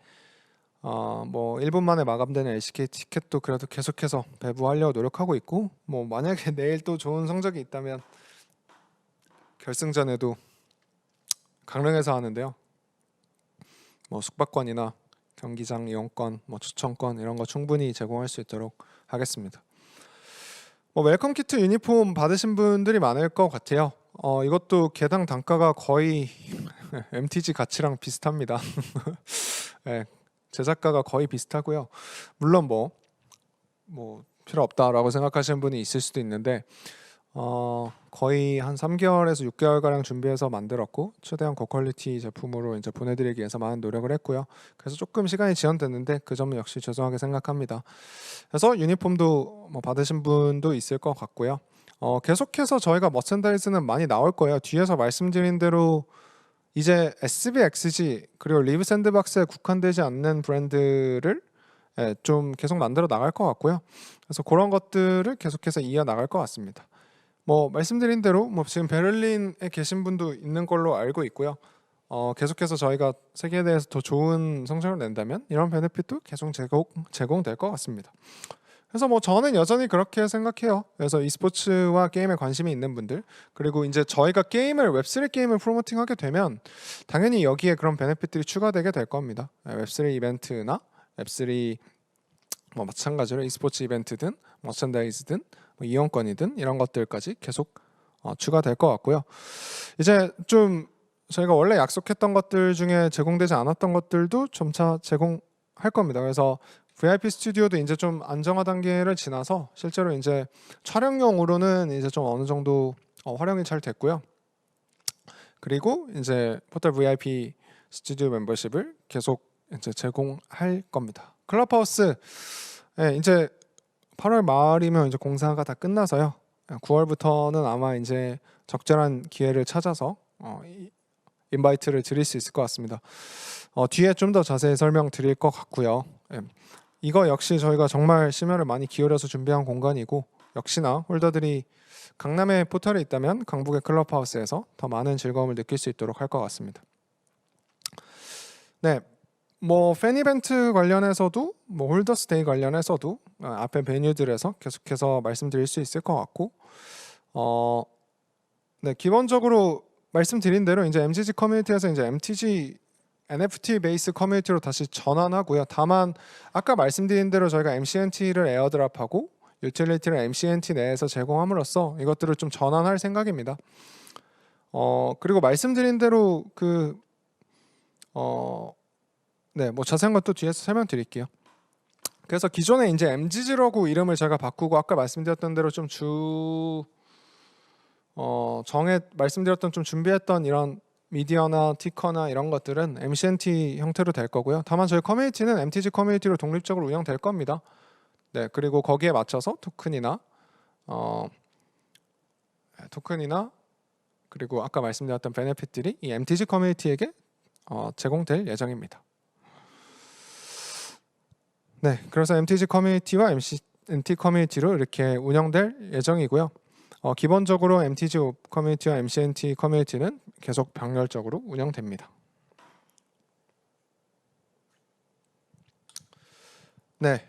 뭐 1분 만에 마감되는 LCK 티켓도 그래도 계속해서 배부하려고 노력하고 있고 뭐 만약에 내일 또 좋은 성적이 있다면 결승전에도 강릉에서 하는데요. 뭐 숙박권이나 경기장 이용권, 뭐 추천권 이런 거 충분히 제공할 수 있도록 하겠습니다. 뭐 웰컴 키트 유니폼 받으신 분들이 많을 것 같아요. 이것도 개당 단가가 거의 MTG 가치랑 비슷합니다. 네, 제작가가 거의 비슷하고요. 물론 뭐 필요 없다라고 생각하시는 분이 있을 수도 있는데 거의 한 3개월에서 6개월 가량 준비해서 만들었고 최대한 고퀄리티 제품으로 이제 보내드리기 위해서 많은 노력을 했고요. 그래서 조금 시간이 지연됐는데 그 점은 역시 죄송하게 생각합니다. 그래서 유니폼도 뭐 받으신 분도 있을 것 같고요. 계속해서 저희가 머천다이즈는 많이 나올 거예요. 뒤에서 말씀드린 대로 이제 SBXG 그리고 리브 샌드박스에 국한되지 않는 브랜드를 좀 계속 만들어 나갈 것 같고요. 그래서 그런 것들을 계속해서 이어 나갈 것 같습니다. 뭐 말씀드린 대로 뭐 지금 베를린에 계신 분도 있는 걸로 알고 있고요. 계속해서 저희가 세계에 대해서 더 좋은 성적을 낸다면 이런 베네핏도 계속 제공될 것 같습니다. 그래서 뭐 저는 여전히 그렇게 생각해요. 그래서 e스포츠와 게임에 관심이 있는 분들 그리고 이제 저희가 웹3 게임을 프로모팅하게 되면 당연히 여기에 그런 베네핏들이 추가되게 될 겁니다. 웹3 이벤트나 웹3 뭐 마찬가지로 e스포츠 이벤트든 머천다이즈든 뭐 이용권이든 이런 것들까지 계속 추가될 것 같고요. 이제 좀 저희가 원래 약속했던 것들 중에 제공되지 않았던 것들도 점차 제공할 겁니다. 그래서 VIP 스튜디오도 이제 좀 안정화 단계를 지나서 실제로 이제 촬영용으로는 이제 좀 어느 정도 활용이 잘 됐고요. 그리고 이제 포털 VIP 스튜디오 멤버십을 계속 이제 제공할 겁니다. 클럽하우스 이제 8월 말이면 이제 공사가 다 끝나서요. 9월부터는 아마 이제 적절한 기회를 찾아서 인바이트를 드릴 수 있을 것 같습니다. 뒤에 좀 더 자세히 설명드릴 것 같고요. 이거 역시 저희가 정말 심혈을 많이 기울여서 준비한 공간이고 역시나 홀더들이 강남에 포털에 있다면 강북의 클럽하우스에서 더 많은 즐거움을 느낄 수 있도록 할 것 같습니다. 네, 뭐 팬 이벤트 관련해서도 뭐 홀더스데이 관련해서도 앞에 베뉴들에서 계속해서 말씀드릴 수 있을 것 같고 네, 기본적으로 말씀드린 대로 이제 MGG 커뮤니티에서 이제 MTG NFT 베이스 커뮤니티로 다시 전환하고요. 다만 아까 말씀드린 대로 저희가 MCNT를 에어드랍하고 유틸리티를 MCNT 내에서 제공함으로써 이것들을 좀 전환할 생각입니다. 그리고 말씀드린 대로 네, 뭐 자세한 것도 뒤에서 설명드릴게요. 그래서 기존에 이제 MGG라고 이름을 제가 바꾸고 아까 말씀드렸던 대로 좀 말씀드렸던 좀 준비했던 이런 미디어나 티커나 이런 것들은 MCNT 형태로 될 거고요. 다만 저희 커뮤니티는 MTG 커뮤니티로 독립적으로 운영될 겁니다. 네, 그리고 거기에 맞춰서 토큰이나 그리고 아까 말씀드렸던 베네핏들이 이 MTG 커뮤니티에게 제공될 예정입니다. 네, 그래서 MTG 커뮤니티와 MCNT 커뮤니티로 이렇게 운영될 예정이고요. 기본적으로 MTG 커뮤니티와 MCNT 커뮤니티는 계속 병렬적으로 운영됩니다. 네,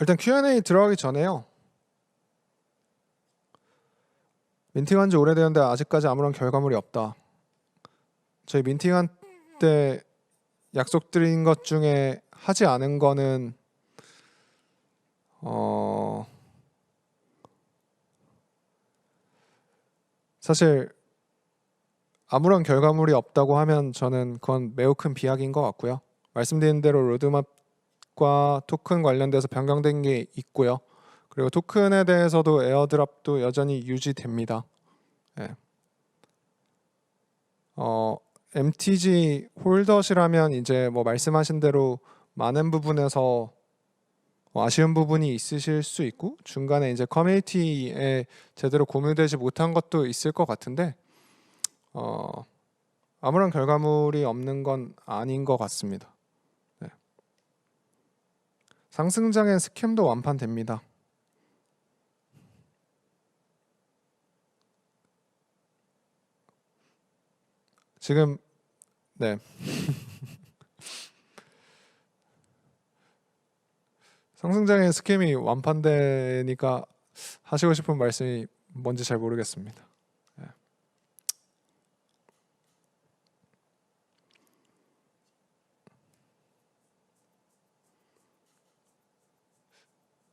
일단 Q&A 들어가기 전에요. 민팅한 지 오래되었는데 아직까지 아무런 결과물이 없다. 저희 민팅한 때 약속드린 것 중에 하지 않은 거는 사실 아무런 결과물이 없다고 하면 저는 그건 매우 큰 비약인 것 같고요. 말씀드린 대로 로드맵과 토큰 관련돼서 변경된 게 있고요. 그리고 토큰에 대해서도 에어드랍도 여전히 유지됩니다. 네. MTG 홀더시라면 이제 뭐 말씀하신 대로 많은 부분에서 아쉬운 부분이 있으실 수 있고 중간에 이제 커뮤니티에 제대로 공유되지 못한 것도 있을 것 같은데 아무런 결과물이 없는 건 아닌 것 같습니다. 네. 상승장의 스캠도 완판됩니다. 지금 네. 상승장의 스캠이 완판되니까 하시고 싶은 말씀이 뭔지 잘 모르겠습니다. 네.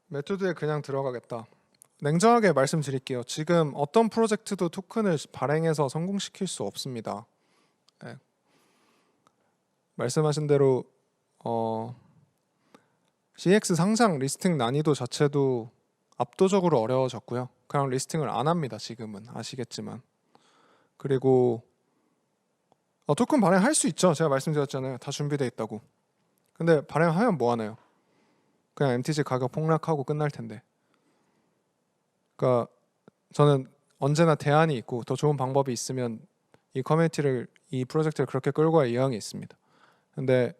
메토드에 그냥 들어가겠다. 냉정하게 말씀드릴게요. 지금 어떤 프로젝트도 토큰을 발행해서 성공시킬 수 없습니다. 네. 말씀하신 대로 CX 상장 리스팅 난이도 자체도 압도적으로 어려워졌고요. 그냥 리스팅을 안 합니다. 지금은 아시겠지만. 그리고 토큰 발행할 수 있죠. 제가 말씀드렸잖아요. 다 준비되어 있다고. 근데 발행하면 뭐 하나요? 그냥 MTG 가격 폭락하고 끝날 텐데. 그러니까 저는 언제나 대안이 있고 더 좋은 방법이 있으면 이 커뮤니티를 이 프로젝트를 그렇게 끌고 갈 의향이 있습니다. 근데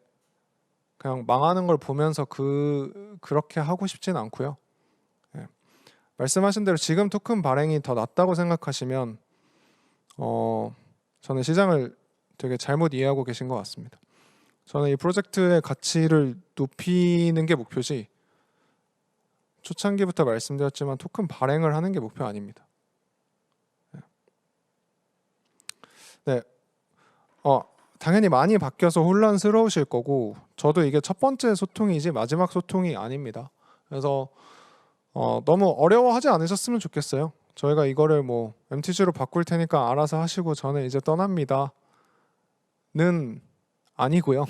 그냥 망하는 걸 보면서 그렇게 하고 싶진 않고요. 예. 말씀하신 대로 지금 토큰 발행이 더 낫다고 생각하시면 저는 시장을 되게 잘못 이해하고 계신 것 같습니다. 저는 이 프로젝트의 가치를 높이는 게 목표지 초창기부터 말씀드렸지만 토큰 발행을 하는 게 목표 아닙니다. 네, 당연히 많이 바뀌어서 혼란스러우실 거고 저도 이게 첫 번째 소통이지 마지막 소통이 아닙니다. 그래서 너무 어려워하지 않으셨으면 좋겠어요. 저희가 이거를 뭐 MTG로 바꿀 테니까 알아서 하시고 저는 이제 떠납니다 는 아니고요.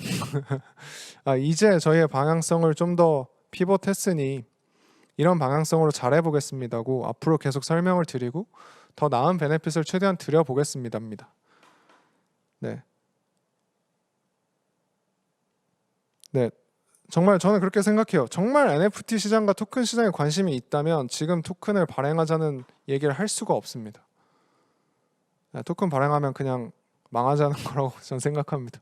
이제 저희의 방향성을 좀 더 피벗했으니 이런 방향성으로 잘해보겠습니다고 앞으로 계속 설명을 드리고 더 나은 베네핏을 최대한 드려보겠습니다입니다. 네. 네, 정말 저는 그렇게 생각해요. 정말 NFT 시장과 토큰 시장에 관심이 있다면 지금 토큰을 발행하자는 얘기를 할 수가 없습니다. 네, 토큰 발행하면 그냥 망하자는 거라고 저는 생각합니다.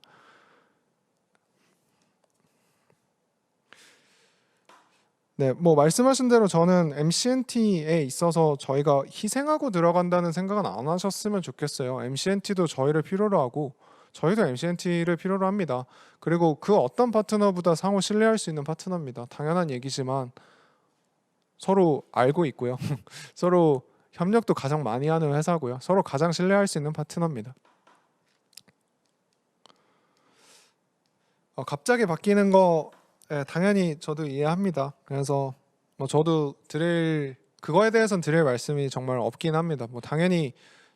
네, 뭐 말씀하신 대로 저는 MCNT에 있어서 저희가 희생하고 들어간다는 생각은 안 하셨으면 좋겠어요. MCNT도 저희를 필요로 하고 저희도 MCNT를 필요로 합니다. 그리고 그 어떤 파트너보다 상호 신뢰할 수 있는 파트너입니다. 당연한 얘기지만 서로 알고 있고요. 서로 협력도 가장 많이 하는 회사고요. 서로 가장 신뢰할 수 있는 파트너입니다. 갑자기 바뀌는 거 당연히 저도 이해합니다. 그래서 뭐 저도 그거에 대해서는 드릴 말씀이 정말 없긴 합니다. 뭐 당연히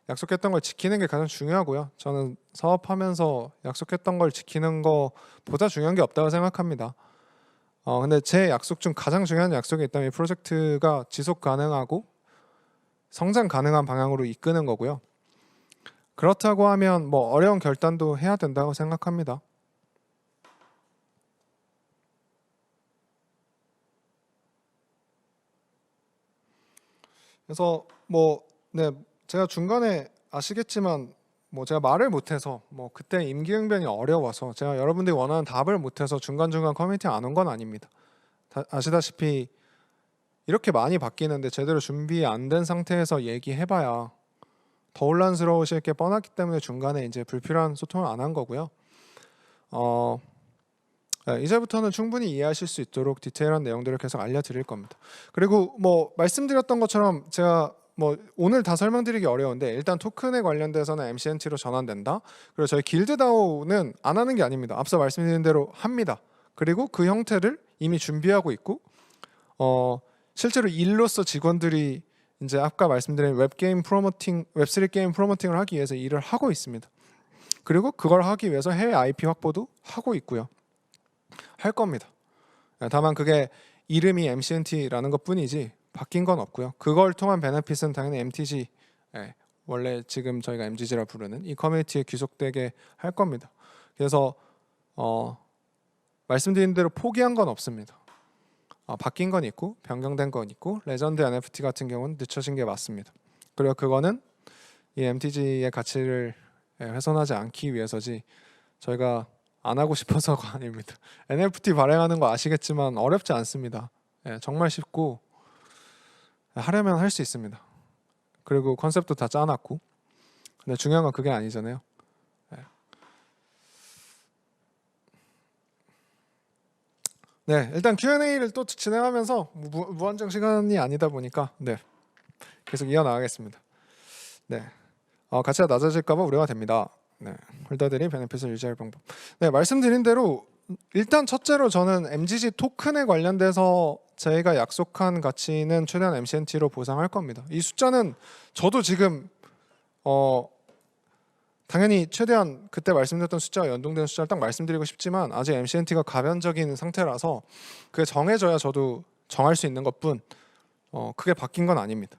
약속했던 걸 지키는 게 가장 중요하고요. 저는 사업하면서 약속했던 걸 지키는 거보다 중요한 게 없다고 생각합니다. 근데 제 약속 중 가장 중요한 약속이 있다면 이 프로젝트가 지속 가능하고 성장 가능한 방향으로 이끄는 거고요. 그렇다고 하면 뭐 어려운 결단도 해야 된다고 생각합니다. 그래서 네, 제가 중간에 아시겠지만 제가 말을 못해서 그때 임기응변이 어려워서 제가 여러분들이 원하는 답을 못해서 중간중간 커뮤니티 안 온 건 아닙니다. 아시다시피 이렇게 많이 바뀌는데 제대로 준비 안 된 상태에서 얘기해봐야 더 혼란스러우실 게 뻔하기 때문에 중간에 이제 불필요한 소통을 안 한 거고요. 이제부터는 충분히 이해하실 수 있도록 디테일한 내용들을 계속 알려드릴 겁니다. 그리고 뭐 말씀드렸던 것처럼 제가 뭐 오늘 다 설명드리기 어려운데 일단 토큰에 관련돼서는 MCNT로 전환된다. 그리고 저희 길드다오는 안 하는 게 아닙니다. 앞서 말씀드린 대로 합니다. 그리고 그 형태를 이미 준비하고 있고 실제로 일로서 직원들이 이제 아까 말씀드린 웹게임 프로모팅, 웹3 게임 프로모팅을 하기 위해서 일을 하고 있습니다. 그리고 그걸 하기 위해서 해외 IP 확보도 하고 있고요. 할 겁니다. 다만 그게 이름이 MCNT라는 것뿐이지 바뀐 건 없고요. 그걸 통한 베네핏은 당연히 MTG, 원래 지금 저희가 MGG라 부르는 이 커뮤니티에 귀속되게 할 겁니다. 그래서 말씀드린 대로 포기한 건 없습니다. 바뀐 건 있고 변경된 건 있고 레전드 NFT 같은 경우는 늦춰진 게 맞습니다. 그리고 그거는 이 MTG의 가치를 훼손하지 않기 위해서지 저희가 안 하고 싶어서가 아닙니다. NFT 발행하는 거 아시겠지만 어렵지 않습니다. 정말 쉽고 하려면 할 수 있습니다. 그리고 컨셉도 다 짜놨고. 근데 중요한 건 그게 아니잖아요. 네, 일단 Q&A를 또 진행하면서 무한정 시간이 아니다 보니까 계속 이어나가겠습니다. 가치가 낮아질까봐 우려가 됩니다. 홀더들이 베네핏을 유지할 방법. 말씀드린 대로 일단 첫째로 저는 MGG 토큰에 관련돼서 저희가 약속한 가치는 최대한 MCNT로 보상할 겁니다. 이 숫자는 저도 지금 당연히 최대한 그때 말씀드렸던 숫자와 연동되는 숫자를 딱 말씀드리고 싶지만 아직 MCNT가 가변적인 상태라서 그게 정해져야 저도 정할 수 있는 것뿐 크게 바뀐 건 아닙니다.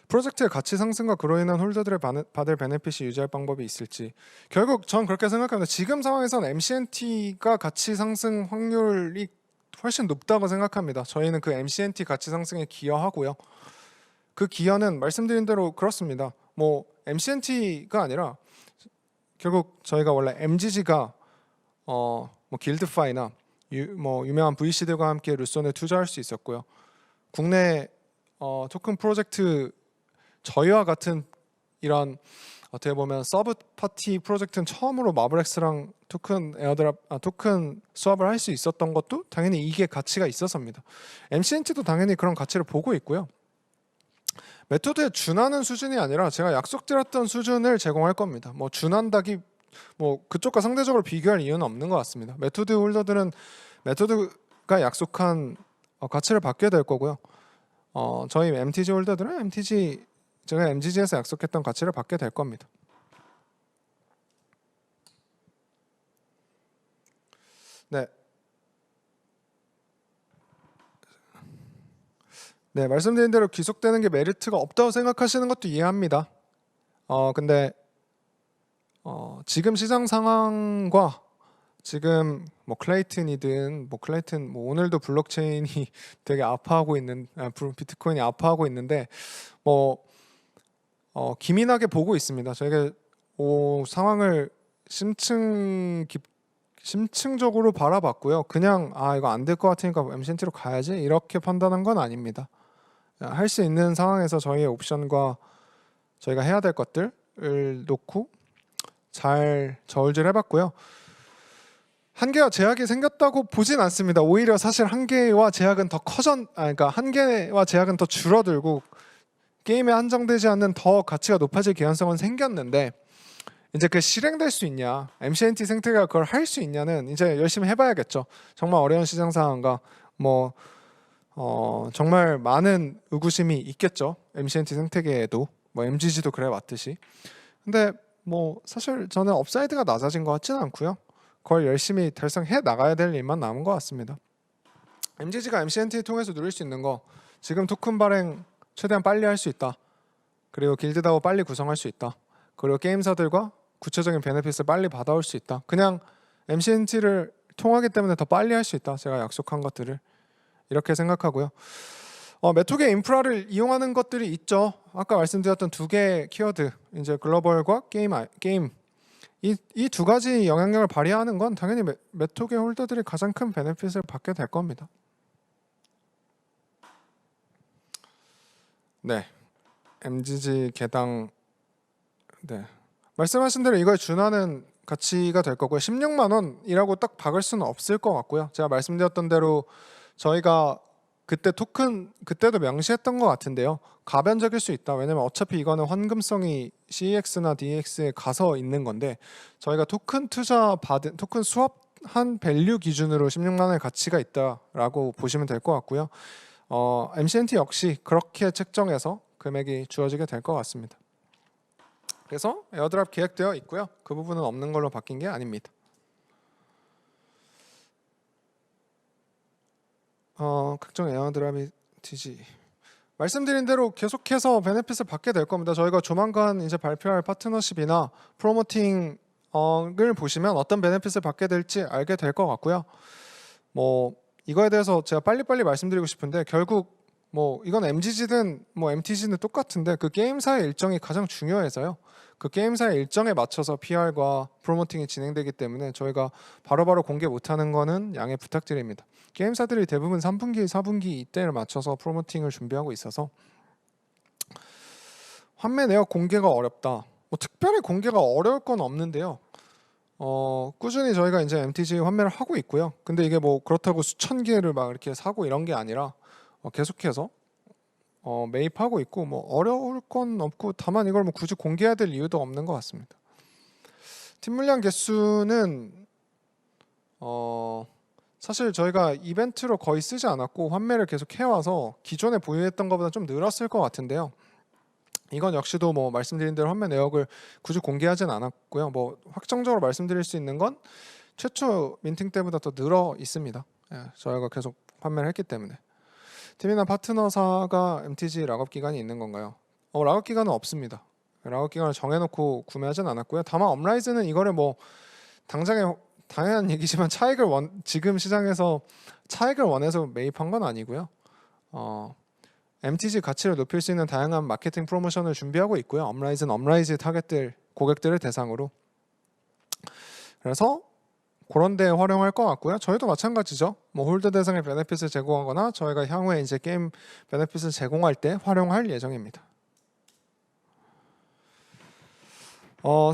프로젝트의 가치 상승과 그로 인한 홀더들의 받을 베네핏이 유지할 방법이 있을지, 결국 전 그렇게 생각합니다. 지금 상황에서는 MCNT가 가치 상승 확률이 훨씬 높다고 생각합니다. 저희는 그 MCNT 가치 상승에 기여하고요. 그 기여는 말씀드린 대로 그렇습니다. 뭐 MCNT가 아니라 결국 저희가 원래 MGG가 뭐 길드파이나 뭐 유명한 VC들과 함께 루손에 투자할 수 있었고요. 국내 토큰 프로젝트 저희와 같은 이런 어떻게 보면 서브 파티 프로젝트는 처음으로 마블엑스랑 토큰 에어드랍 토큰 수합을 할 수 있었던 것도 당연히 이게 가치가 있어서입니다. MCNT도 당연히 그런 가치를 보고 있고요. 메토드에 준하는 수준이 아니라 제가 약속드렸던 수준을 제공할 겁니다. 뭐 준한다기 뭐 그쪽과 상대적으로 비교할 이유는 없는 것 같습니다. 메토드 홀더들은 메토드가 약속한 가치를 받게 될 거고요. 저희 MTG 홀더들은 제가 MGG에서 약속했던 가치를 받게 될 겁니다. 말씀드린 대로 귀속되는 게 메리트가 없다고 생각하시는 것도 이해합니다. 근데 지금 시장 상황과 지금 뭐 클레이튼이든 뭐 클레이튼 뭐 오늘도 블록체인이 되게 아파하고 있는 비트코인이 아파하고 있는데 뭐 기민하게 보고 있습니다. 저희가 상황을 심층적으로 바라봤고요. 그냥 이거 안 될 것 같으니까 MCNT로 가야지 이렇게 판단한 건 아닙니다. 할 수 있는 상황에서 저희의 옵션과 저희가 해야 될 것들을 놓고 잘 저울질 해봤고요. 한계와 제약이 생겼다고 보진 않습니다. 오히려 사실 한계와 제약은 더 그러니까 한계와 제약은 더 줄어들고 게임에 한정되지 않는 더 가치가 높아질 개연성은 생겼는데 이제 그 실행될 수 있냐, MCNT 생태계가 그걸 할 수 있냐는 이제 열심히 해봐야겠죠. 정말 어려운 시장 상황과 뭐 정말 많은 의구심이 있겠죠. MCNT 생태계에도 뭐 MGG도 그래 왔듯이. 근데 뭐 사실 저는 업사이드가 낮아진 것 같지는 않고요. 그걸 열심히 달성해 나가야 될 일만 남은 것 같습니다. MGG가 MCNT 통해서 누릴 수 있는 거, 지금 토큰 발행 최대한 빨리 할 수 있다. 그리고 길드다오 빨리 구성할 수 있다. 그리고 게임사들과 구체적인 베네핏을 빨리 받아올 수 있다. 그냥 MCNT를 통하기 때문에 더 빨리 할 수 있다. 제가 약속한 것들을 이렇게 생각하고요. 메토계 인프라를 이용하는 것들이 있죠. 아까 말씀드렸던 두 개의 키워드, 이제 글로벌과 게임 이 두 가지 영향력을 발휘하는 건 당연히 메톡의 홀더들이 가장 큰 베네핏을 받게 될 겁니다. 네, MGG 개당 네 말씀하신 대로 이거에 준하는 가치가 될 거고요. 16만 원이라고 딱 박을 수는 없을 것 같고요. 제가 말씀드렸던 대로 저희가 그때 토큰 그때도 명시했던 것 같은데요. 가변적일 수 있다. 왜냐면 어차피 이거는 환금성이 CEX나 DEX에 가서 있는 건데 저희가 토큰 투자 받은 토큰 수합한 밸류 기준으로 16만 원의 가치가 있다라고 보시면 될 것 같고요. MCNT 역시 그렇게 책정해서 금액이 주어지게 될 것 같습니다. 그래서 에어드랍 계획되어 있고요. 그 부분은 없는 걸로 바뀐 게 아닙니다. 각종 에어드랍이 TG 말씀드린 대로 계속해서 베네핏을 받게 될 겁니다. 저희가 조만간 이제 발표할 파트너십이나 프로모팅을 보시면 어떤 베네핏을 받게 될지 알게 될 것 같고요. 뭐 이거에 대해서 제가 빨리빨리 말씀드리고 싶은데 결국 뭐 이건 MGG든 뭐 MTG는 똑같은데 그 게임사의 일정이 가장 중요해서요. 그 게임사의 일정에 맞춰서 PR과 프로모팅이 진행되기 때문에 저희가 바로바로 공개 못하는 거는 양해 부탁드립니다. 게임사들이 대부분 3분기, 4분기 이때를 맞춰서 프로모팅을 준비하고 있어서 환매 내역 공개가 어렵다. 뭐 특별히 공개가 어려울 건 없는데요. 꾸준히 저희가 이제 MTG 환매를 하고 있고요. 근데 이게 뭐 그렇다고 수천 개를 막 이렇게 사고 이런 게 아니라 계속해서 매입하고 있고 뭐 어려울 건 없고 다만 이걸 뭐 굳이 공개해야 될 이유도 없는 것 같습니다. 팀 물량 개수는 사실 저희가 이벤트로 거의 쓰지 않았고 환매를 계속 해와서 기존에 보유했던 것보다 좀 늘었을 것 같은데요. 이건 역시도 뭐 말씀드린 대로 환매 내역을 굳이 공개하진 않았고요. 뭐 확정적으로 말씀드릴 수 있는 건 최초 민팅 때보다 더 늘어 있습니다. 저희가 계속 판매를 했기 때문에. 팀이나 파트너사가 MTG 락업 기간이 있는 건가요? 락업 기간은 없습니다. 락업 기간을 정해놓고 구매하진 않았고요. 다만 업라이즈는 이거를 뭐 당장에 당연한 얘기지만 지금 시장에서 차익을 원해서 매입한 건 아니고요. MTG 가치를 높일 수 있는 다양한 마케팅 프로모션을 준비하고 있고요. 업라이즈는 업라이즈 타겟들 고객들을 대상으로. 그래서 그런 데 활용할 것 같고요. 저희도 마찬가지죠. 뭐 홀더 대상의 베네핏을 제공하거나 저희가 향후에 이제 게임 베네핏을 제공할 때 활용할 예정입니다.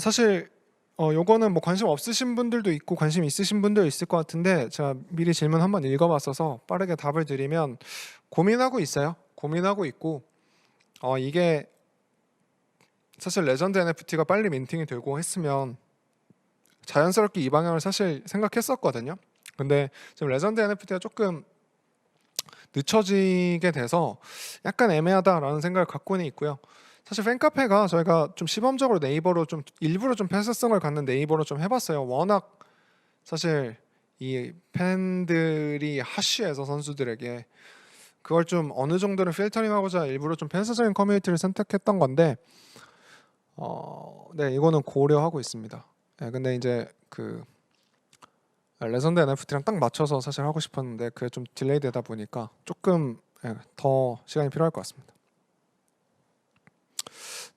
사실 요거는 뭐 관심 없으신 분들도 있고 관심 있으신 분도 있을 것 같은데 제가 미리 질문 한번 읽어봤어서 빠르게 답을 드리면 고민하고 있어요. 고민하고 있고 이게 사실 레전드 NFT가 빨리 민팅이 되고 했으면 자연스럽게 이 방향을 사실 생각했었거든요. 근데 지금 레전드 NFT가 조금 늦춰지게 돼서 약간 애매하다라는 생각을 갖고는 있고요. 사실 팬카페가 저희가 좀 시범적으로 네이버로 좀 일부러 좀 폐쇄성을 갖는 네이버로 좀 해봤어요. 워낙 사실 이 팬들이 하쉬해서 선수들에게 그걸 좀 어느 정도는 필터링하고자 일부러 좀 폐쇄적인 커뮤니티를 선택했던 건데 네 이거는 고려하고 있습니다. 네, 근데 이제 그 레전드 NFT랑 딱 맞춰서 사실 하고 싶었는데 그게 좀 딜레이 되다 보니까 조금 더 시간이 필요할 것 같습니다.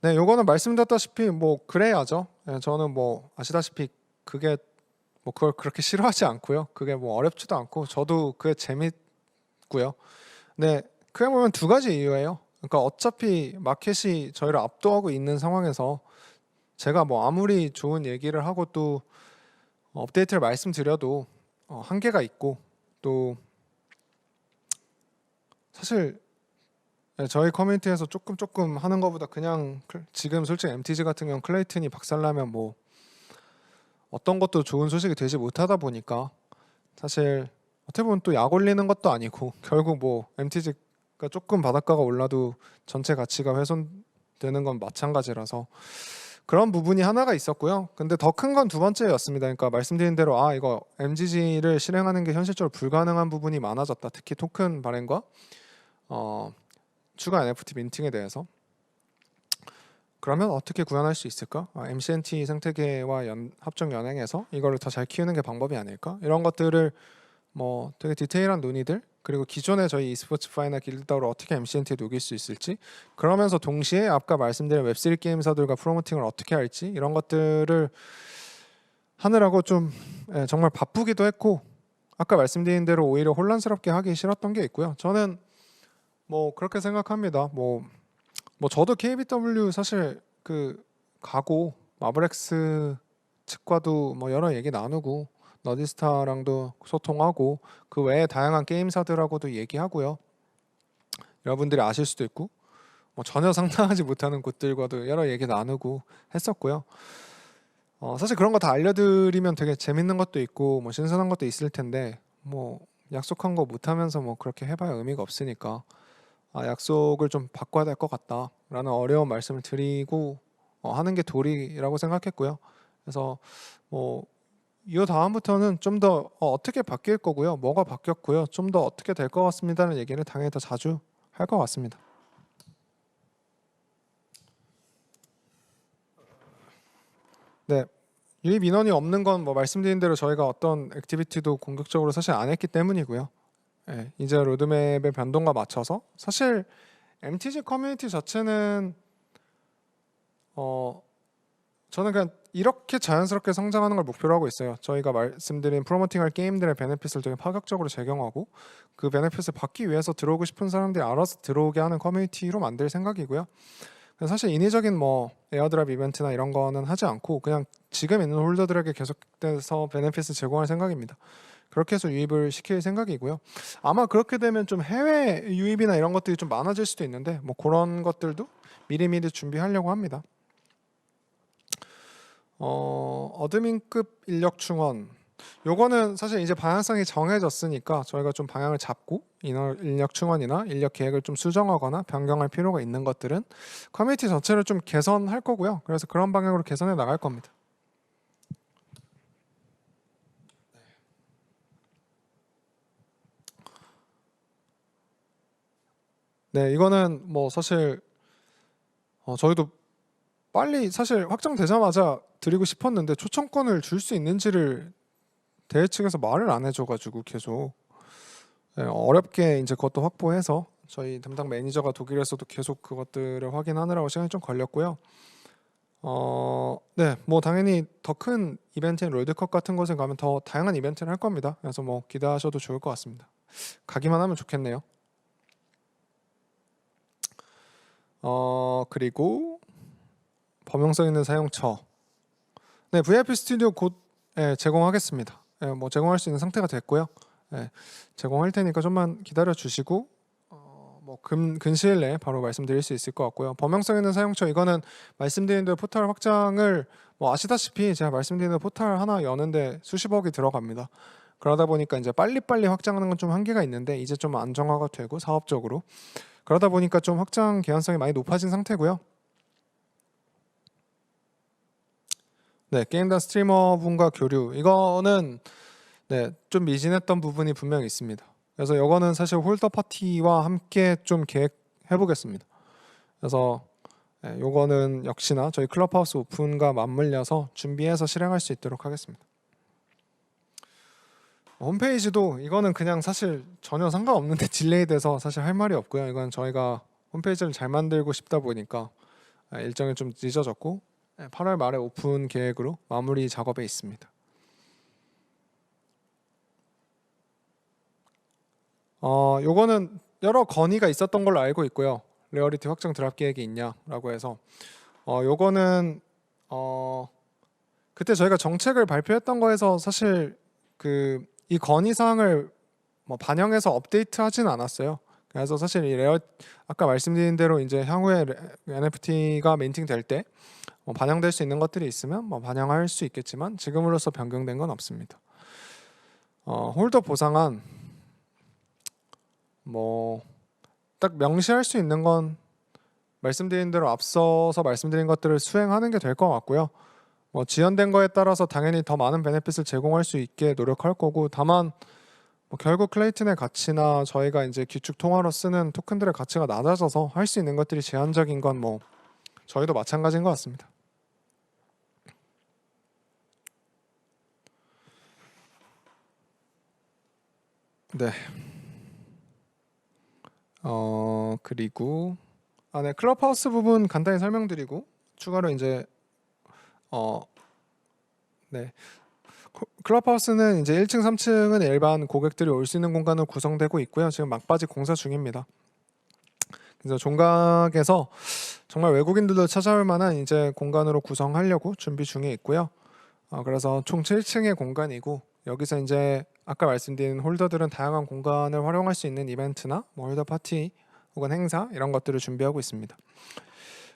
네, 요거는 말씀드렸다시피 뭐 그래야죠. 저는 뭐 아시다시피 그게 뭐 그걸 그렇게 싫어하지 않고요. 그게 뭐 어렵지도 않고 저도 그게 재밌고요. 네, 크게 보면 두 가지 이유예요. 그러니까 어차피 마켓이 저희를 압도하고 있는 상황에서 제가 뭐 아무리 좋은 얘기를 하고 또 업데이트를 말씀드려도 한계가 있고 또 사실 저희 커뮤니티에서 조금 하는 것보다 그냥 지금 솔직히 MTG 같은 경우는 클레이튼이 박살나면 뭐 어떤 것도 좋은 소식이 되지 못하다 보니까 사실 어떻게 보면 또 약 올리는 것도 아니고 결국 뭐 MTG가 조금 바닷가가 올라도 전체 가치가 훼손되는 건 마찬가지라서 그런 부분이 하나가 있었고요. 근데 더 큰 건 두 번째였습니다. 그러니까 말씀드린 대로 이거 MGG를 실행하는 게 현실적으로 불가능한 부분이 많아졌다. 특히 토큰 발행과 추가 NFT 민팅에 대해서 그러면 어떻게 구현할 수 있을까? MCNT 생태계와 합종 연행해서 이거를 더 잘 키우는 게 방법이 아닐까? 이런 것들을 뭐 되게 디테일한 논의들 그리고 기존의 저희 e스포츠파이나 길드다우를 어떻게 MCNT에 녹일 수 있을지 그러면서 동시에 아까 말씀드린 웹3 게임사들과 프로모팅을 어떻게 할지 이런 것들을 하느라고 좀 정말 바쁘기도 했고 아까 말씀드린 대로 오히려 혼란스럽게 하기 싫었던 게 있고요. 저는 뭐 그렇게 생각합니다. 뭐 저도 KBW 사실 그 가고 마블엑스 측과도 뭐 여러 얘기 나누고 너디스타랑도 소통하고 그 외에 다양한 게임사들하고도 얘기하고요. 여러분들이 아실 수도 있고 뭐 전혀 상상하지 못하는 곳들과도 여러 얘기 나누고 했었고요. 사실 그런 거 다 알려드리면 되게 재밌는 것도 있고 뭐 신선한 것도 있을 텐데 뭐 약속한 거 못하면서 뭐 그렇게 해봐야 의미가 없으니까 약속을 좀 바꿔야 될 것 같다라는 어려운 말씀을 드리고 하는 게 도리라고 생각했고요. 그래서 뭐 이 다음부터는 좀 더 어떻게 바뀔 거고요. 뭐가 바뀌었고요. 좀 더 어떻게 될 것 같습니다는 얘기를 당연히 더 자주 할 것 같습니다. 네, 유입 인원이 없는 건 뭐 말씀드린 대로 저희가 어떤 액티비티도 공격적으로 사실 안 했기 때문이고요. 네, 이제 로드맵의 변동과 맞춰서 사실 MTG 커뮤니티 자체는 저는 그냥 이렇게 자연스럽게 성장하는 걸 목표로 하고 있어요. 저희가 말씀드린 프로모팅할 게임들의 베네핏을 되게 파격적으로 적용하고 그 베네핏을 받기 위해서 들어오고 싶은 사람들이 알아서 들어오게 하는 커뮤니티로 만들 생각이고요. 사실 인위적인 뭐 에어드랍 이벤트나 이런 거는 하지 않고 그냥 지금 있는 홀더들에게 계속해서 베네핏을 제공할 생각입니다. 그렇게 해서 유입을 시킬 생각이고요. 아마 그렇게 되면 좀 해외 유입이나 이런 것들이 좀 많아질 수도 있는데 뭐 그런 것들도 미리미리 준비하려고 합니다. 어드민급 인력 충원 요거는 사실 이제 방향성이 정해졌으니까 저희가 좀 방향을 잡고 인력 충원이나 인력 계획을 좀 수정하거나 변경할 필요가 있는 것들은 커뮤니티 전체를 좀 개선할 거고요. 그래서 그런 방향으로 개선해 나갈 겁니다. 네, 이거는 뭐 사실 저희도 빨리 사실 확정되자마자 드리고 싶었는데 초청권을 줄 수 있는지를 대회 측에서 말을 안 해줘가지고 계속 어렵게 이제 그것도 확보해서 저희 담당 매니저가 독일에서도 계속 그것들을 확인하느라고 시간이 좀 걸렸고요. 네, 뭐 당연히 더 큰 이벤트인 롤드컵 같은 곳에 가면 더 다양한 이벤트를 할 겁니다. 그래서 뭐 기대하셔도 좋을 것 같습니다. 가기만 하면 좋겠네요. 그리고 범용성 있는 사용처. 네, VIP 스튜디오 곧 제공하겠습니다. 뭐 제공할 수 있는 상태가 됐고요. 제공할 테니까 좀만 기다려 주시고 뭐 근시일 내에 바로 말씀드릴 수 있을 것 같고요. 범용성 있는 사용처 이거는 말씀드린 대로 포털 확장을 뭐 아시다시피 제가 말씀드린 대로 포털 하나 여는데 수십억이 들어갑니다. 그러다 보니까 이제 빨리빨리 확장하는 건 좀 한계가 있는데 이제 좀 안정화가 되고 사업적으로 그러다 보니까 좀 확장 개연성이 많이 높아진 상태고요. 네, 게임단 스트리머분과 교류 이거는 네, 좀 미진했던 부분이 분명히 있습니다. 그래서 이거는 사실 홀더 파티와 함께 좀 계획해 보겠습니다. 그래서 요거는 역시나 저희 클럽하우스 오픈과 맞물려서 준비해서 실행할 수 있도록 하겠습니다. 홈페이지도 이거는 그냥 사실 전혀 상관없는데 딜레이 돼서 사실 할 말이 없고요. 이건 저희가 홈페이지를 잘 만들고 싶다 보니까 일정이 좀 늦어졌고 8월 말에 오픈 계획으로 마무리 작업에 있습니다. 요거는 여러 건의가 있었던 걸로 알고 있고요. 레어리티 확정 드랍 계획이 있냐라고 해서 요거는 그때 저희가 정책을 발표했던 거에서 사실 그 이 건의 사항을 뭐 반영해서 업데이트하진 않았어요. 그래서 사실 이 아까 말씀드린 대로 이제 향후에 NFT가 민팅 될때 반영될 수 있는 것들이 있으면 뭐 반영할 수 있겠지만 지금으로서 변경된 건 없습니다. 홀더 보상안 뭐 딱 명시할 수 있는 건 말씀드린 대로 앞서서 말씀드린 것들을 수행하는 게 될 것 같고요. 뭐 지연된 거에 따라서 당연히 더 많은 베네핏을 제공할 수 있게 노력할 거고 다만 뭐 결국 클레이튼의 가치나 저희가 이제 기축 통화로 쓰는 토큰들의 가치가 낮아져서 할 수 있는 것들이 제한적인 건 뭐 저희도 마찬가지인 것 같습니다. 네. 그리고 네, 클럽하우스 부분 간단히 설명드리고 추가로 이제 네, 클럽하우스는 이제 1층, 3층은 일반 고객들이 올 수 있는 공간으로 구성되고 있고요. 지금 막바지 공사 중입니다. 그래서 종각에서 정말 외국인들도 찾아올 만한 이제 공간으로 구성하려고 준비 중에 있고요. 그래서 총 7층의 공간이고 여기서 이제 아까 말씀드린 홀더들은 다양한 공간을 활용할 수 있는 이벤트나 뭐 홀더 파티 혹은 행사 이런 것들을 준비하고 있습니다.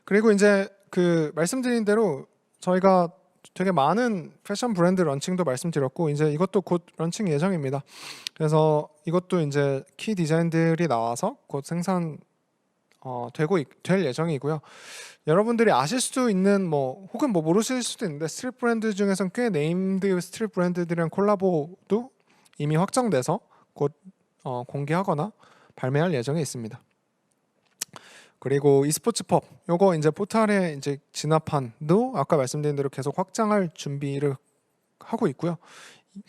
그리고 이제 그 말씀드린 대로 저희가 되게 많은 패션 브랜드 런칭도 말씀드렸고 이제 이것도 곧 런칭 예정입니다. 그래서 이것도 이제 키 디자인들이 나와서 곧 생산 될 예정이고요. 여러분들이 아실 수도 있는 뭐 혹은 뭐 모르실 수도 있는데 스트릿 브랜드 중에서는 꽤 네임드 스트릿 브랜드들이랑 콜라보도 이미 확정돼서 곧 공개하거나 발매할 예정에 있습니다. 그리고 e스포츠 펍 요거 이제 포탈에 이제 진압판도 아까 말씀드린 대로 계속 확장할 준비를 하고 있고요.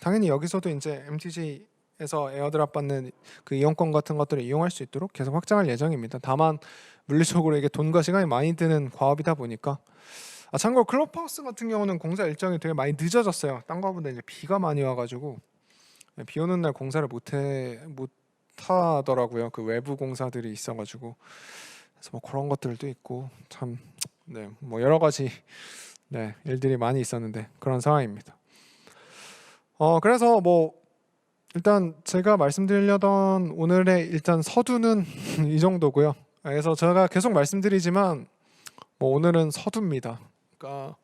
당연히 여기서도 이제 MTG에서 에어드랍 받는 그 이용권 같은 것들을 이용할 수 있도록 계속 확장할 예정입니다. 다만 물리적으로 이게 돈과 시간이 많이 드는 과업이다 보니까 참고로 클럽하우스 같은 경우는 공사 일정이 되게 많이 늦어졌어요. 딴 거보다 이제 비가 많이 와가지고 비 오는 날 공사를 못 하더라고요. 그 외부 공사들이 있어가지고 그래서 뭐 그런 것들도 있고 참 네 뭐 여러 가지 네 일들이 많이 있었는데 그런 상황입니다. 그래서 뭐 일단 제가 말씀드리려던 오늘의 일단 서두는 이 정도고요. 그래서 제가 계속 말씀드리지만 뭐 오늘은 서두입니다. 그러니까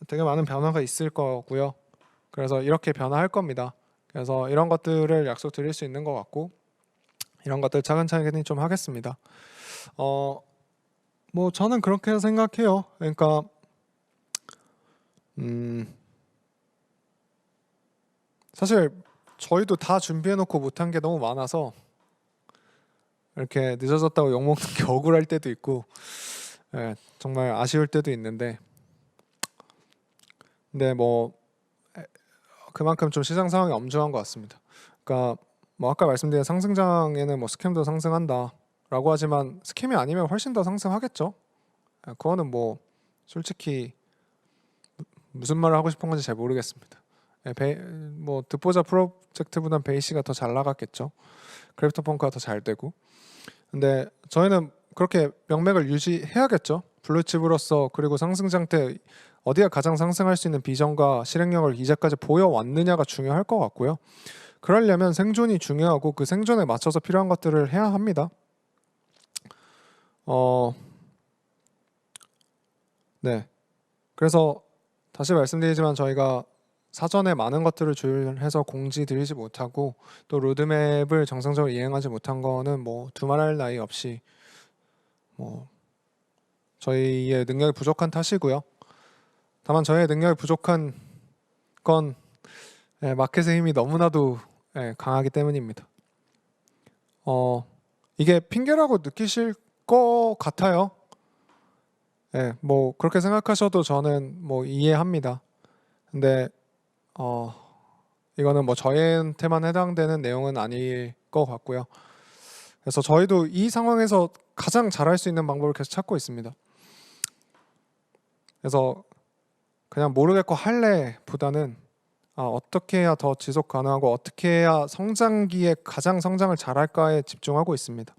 되게 많은 변화가 있을 거고요. 그래서 이렇게 변화할 겁니다. 그래서 이런 것들을 약속드릴 수 있는 것 같고 이런 것들 차근차근히 좀 하겠습니다. 뭐 저는 그렇게 생각해요. 그러니까 사실 저희도 다 준비해놓고 못한 게 너무 많아서 이렇게 늦어졌다고 욕먹는 게 억울할 때도 있고 정말 아쉬울 때도 있는데 근데 뭐 그만큼 좀 시장 상황이 엄중한 것 같습니다. 그러니까 뭐 아까 말씀드린 상승장에는 뭐 스캠도 상승한다라고 하지만 스캠이 아니면 훨씬 더 상승하겠죠. 그거는 뭐 솔직히 무슨 말을 하고 싶은 건지 잘 모르겠습니다. 뭐 듣보자 프로젝트보단 베이시가 더 잘 나갔겠죠. 크래프트 펑크가 더 잘 되고. 근데 저희는 그렇게 명맥을 유지해야겠죠. 블루칩으로서. 그리고 상승장 때 어디가 가장 상승할 수 있는 비전과 실행력을 이제까지 보여왔느냐가 중요할 것 같고요. 그러려면 생존이 중요하고 그 생존에 맞춰서 필요한 것들을 해야 합니다. 네. 그래서 다시 말씀드리지만 저희가 사전에 많은 것들을 조율해서 공지 드리지 못하고 또 로드맵을 정상적으로 이행하지 못한 거는 뭐 두말할 나위 없이 뭐 저희의 능력이 부족한 탓이고요. 다만 저희의 능력이 부족한 건 마켓의 힘이 너무나도 강하기 때문입니다. 이게 핑계라고 느끼실 것 같아요. 뭐 그렇게 생각하셔도 저는 뭐 이해합니다. 근데 이거는 뭐 저희한테만 해당되는 내용은 아닐 것 같고요. 그래서 저희도 이 상황에서 가장 잘할 수 있는 방법을 계속 찾고 있습니다. 그래서 그냥 모르겠고 할래 보다는 어떻게 해야 더 지속 가능하고 어떻게 해야 성장기에 가장 성장을 잘할까에 집중하고 있습니다.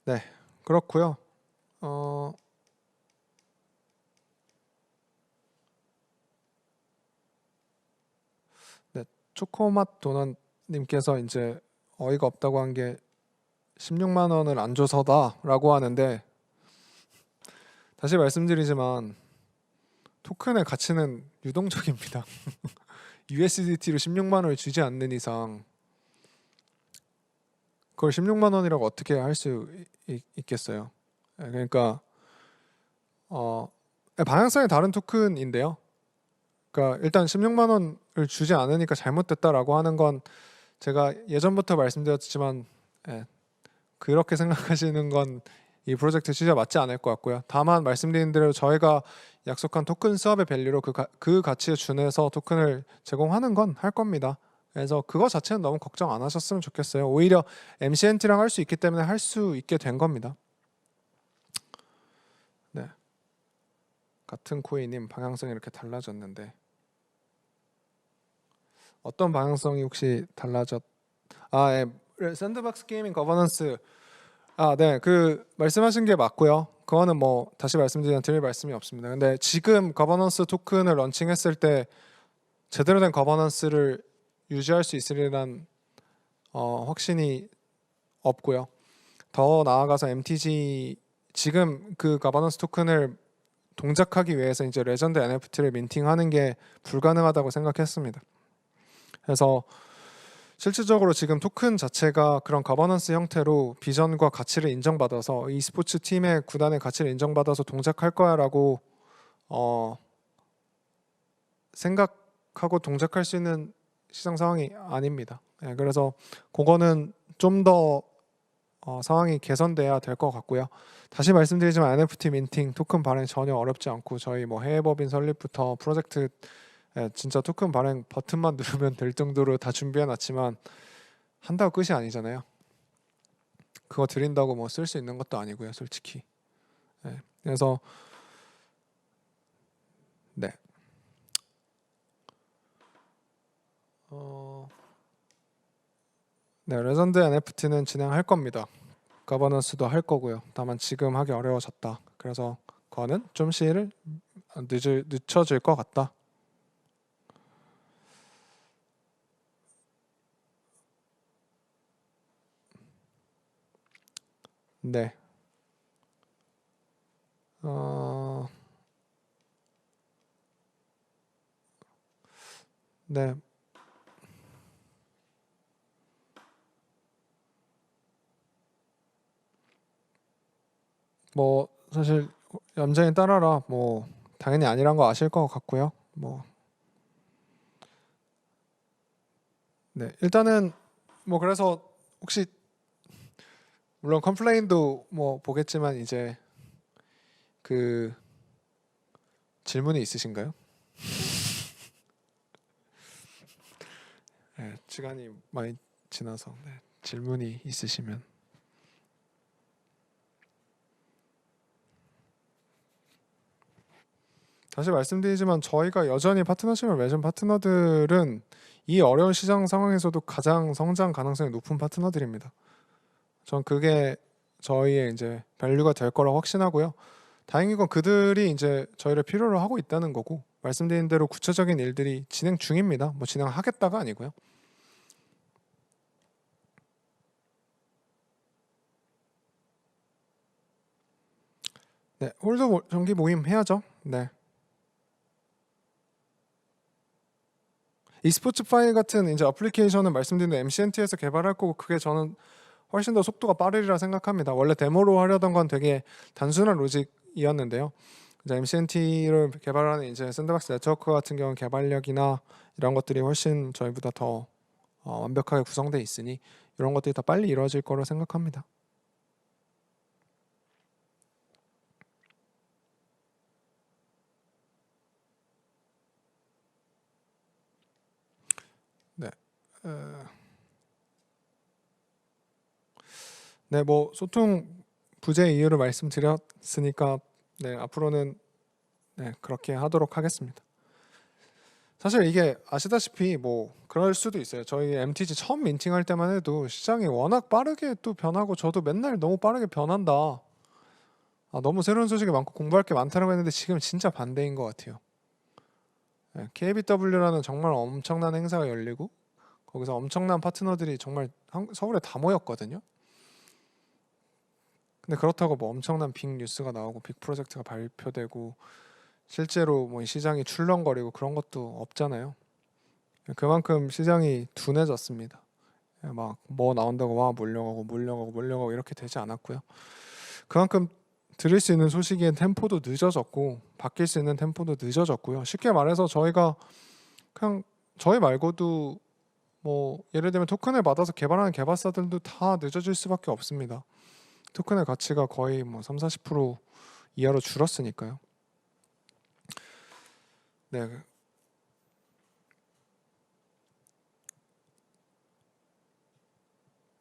네, 그렇고요. 네, 초코맛 도넛님께서 이제 어이가 없다고 한 게 16만 원을 안 줘서다라고 하는데 다시 말씀드리지만 토큰의 가치는 유동적입니다. USDT로 16만 원을 주지 않는 이상 그걸 16만 원이라고 어떻게 할 수 있겠어요? 그러니까 방향성이 다른 토큰인데요. 그러니까 일단 16만 원을 주지 않으니까 잘못됐다라고 하는 건 제가 예전부터 말씀드렸지만 그렇게 생각하시는 건 이 프로젝트 취지와 맞지 않을 것 같고요. 다만 말씀드린 대로 저희가 약속한 토큰 수업의 밸류로 그 가치에 준해서 토큰을 제공하는 건 할 겁니다. 그래서 그거 자체는 너무 걱정 안 하셨으면 좋겠어요. 오히려 MCNT랑 할 수 있기 때문에 할 수 있게 된 겁니다. 네, 같은 코인님 방향성이 이렇게 달라졌는데 어떤 방향성이 혹시 달라졌? 예. 샌드박스 게이밍 거버넌스. 네. 그 말씀하신 게 맞고요. 그거는 뭐 다시 말씀드리면 드릴 말씀이 없습니다. 근데 지금 거버넌스 토큰을 런칭했을 때 제대로 된 거버넌스를 유지할 수 있으리란 확신이 없고요. 더 나아가서 MTG 지금 그 거버넌스 토큰을 동작하기 위해서 이제 레전드 NFT를 민팅하는 게 불가능하다고 생각했습니다. 그래서 실질적으로 지금 토큰 자체가 그런 거버넌스 형태로 비전과 가치를 인정받아서 e스포츠 팀의 구단의 가치를 인정받아서 동작할 거야라고 생각하고 동작할 수 있는 시장 상황이 아닙니다. 그래서 그거는 좀 더 상황이 개선돼야 될 것 같고요. 다시 말씀드리지만 NFT 민팅, 토큰 발행 전혀 어렵지 않고 저희 뭐 해외 법인 설립부터 프로젝트 진짜 토큰 발행 버튼만 누르면 될 정도로 다 준비해놨지만 한다고 끝이 아니잖아요. 그거 드린다고 뭐 쓸 수 있는 것도 아니고요, 솔직히. 그래서 네. 네, 레전드 NFT는 진행할 겁니다. 거버넌스도 할 거고요. 다만 지금 하기 어려워졌다. 그래서 그거는 좀 시일을 늦춰질 것 같다. 네. 네. 뭐 사실 얌전히 따라라 뭐 당연히 아니란 거 아실 것 같고요. 뭐 네, 일단은 뭐 그래서 혹시 물론 컴플레인도 뭐 보겠지만 이제 그 질문이 있으신가요? 네, 시간이 많이 지나서 질문이 있으시면 다시 말씀드리지만 저희가 여전히 파트너십을 맺은 파트너들은 이 어려운 시장 상황에서도 가장 성장 가능성이 높은 파트너들입니다. 전 그게 저희의 이제 밸류가 될 거라고 확신하고요. 다행인 건 그들이 이제 저희를 필요로 하고 있다는 거고 말씀드린 대로 구체적인 일들이 진행 중입니다. 뭐 진행하겠다가 아니고요. 네, 홀더 정기 모임 해야죠. 네. e스포츠 파일 같은 이제 어플리케이션은 말씀드린 MCNT에서 개발할 거고 그게 저는 훨씬 더 속도가 빠르리라 생각합니다. 원래 데모로 하려던 건 되게 단순한 로직이었는데요. 이제 MCNT를 개발하는 이제 샌드박스 네트워크 같은 경우 개발력이나 이런 것들이 훨씬 저희보다 더 완벽하게 구성돼 있으니 이런 것들이 더 빨리 이루어질 거로 생각합니다. 네. 네, 뭐 소통 부재 이유를 말씀드렸으니까 네, 앞으로는 네, 그렇게 하도록 하겠습니다. 사실 이게 아시다시피 뭐 그럴 수도 있어요. 저희 MTG 처음 민팅할 때만 해도 시장이 워낙 빠르게 또 변하고 저도 맨날 너무 빠르게 변한다. 너무 새로운 소식이 많고 공부할 게 많다라고 했는데 지금 진짜 반대인 것 같아요. KBW라는 정말 엄청난 행사가 열리고 거기서 엄청난 파트너들이 정말 서울에 다 모였거든요. 근데 그렇다고 뭐 엄청난 빅 뉴스가 나오고 빅 프로젝트가 발표되고 실제로 뭐 시장이 출렁거리고 그런 것도 없잖아요. 그만큼 시장이 둔해졌습니다. 막 뭐 나온다고 와 몰려가고 이렇게 되지 않았고요. 그만큼 들을 수 있는 소식의 템포도 늦어졌고 바뀔 수 있는 템포도 늦어졌고요. 쉽게 말해서 저희가 그냥 저희 말고도 뭐 예를 들면 토큰을 받아서 개발하는 개발사들도 다 늦어질 수밖에 없습니다. 토큰의 가치가 거의 뭐 3, 40% 이하로 줄었으니까요. 네.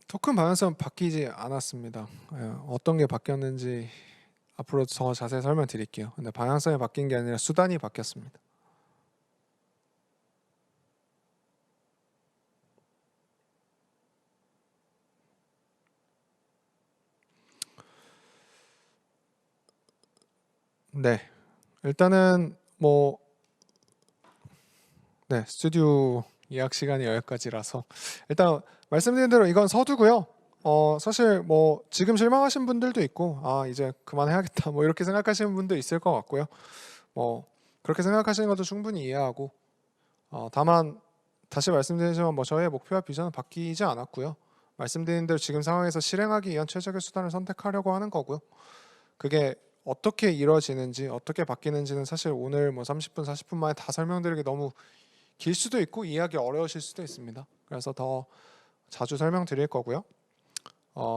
토큰 방향성은 바뀌지 않았습니다. 어떤 게 바뀌었는지 앞으로 더 자세히 설명드릴게요. 근데 방향성이 바뀐 게 아니라 수단이 바뀌었습니다. 네, 일단은 뭐 네, 스튜디오 예약 시간이 여기까지라서 일단 말씀드린 대로 이건 서두고요. 사실 뭐 지금 실망하신 분들도 있고 이제 그만해야겠다 뭐 이렇게 생각하시는 분도 있을 것 같고요. 뭐 그렇게 생각하시는 것도 충분히 이해하고 다만 다시 말씀드리지만 뭐 저희의 목표와 비전은 바뀌지 않았고요. 말씀드린 대로 지금 상황에서 실행하기 위한 최적의 수단을 선택하려고 하는 거고요. 그게 어떻게 이루어지는지 어떻게 바뀌는지는 사실 오늘 뭐 30분 40분 만에 다 설명드리기 너무 길 수도 있고 이해하기 어려우실 수도 있습니다. 그래서 더 자주 설명드릴 거고요.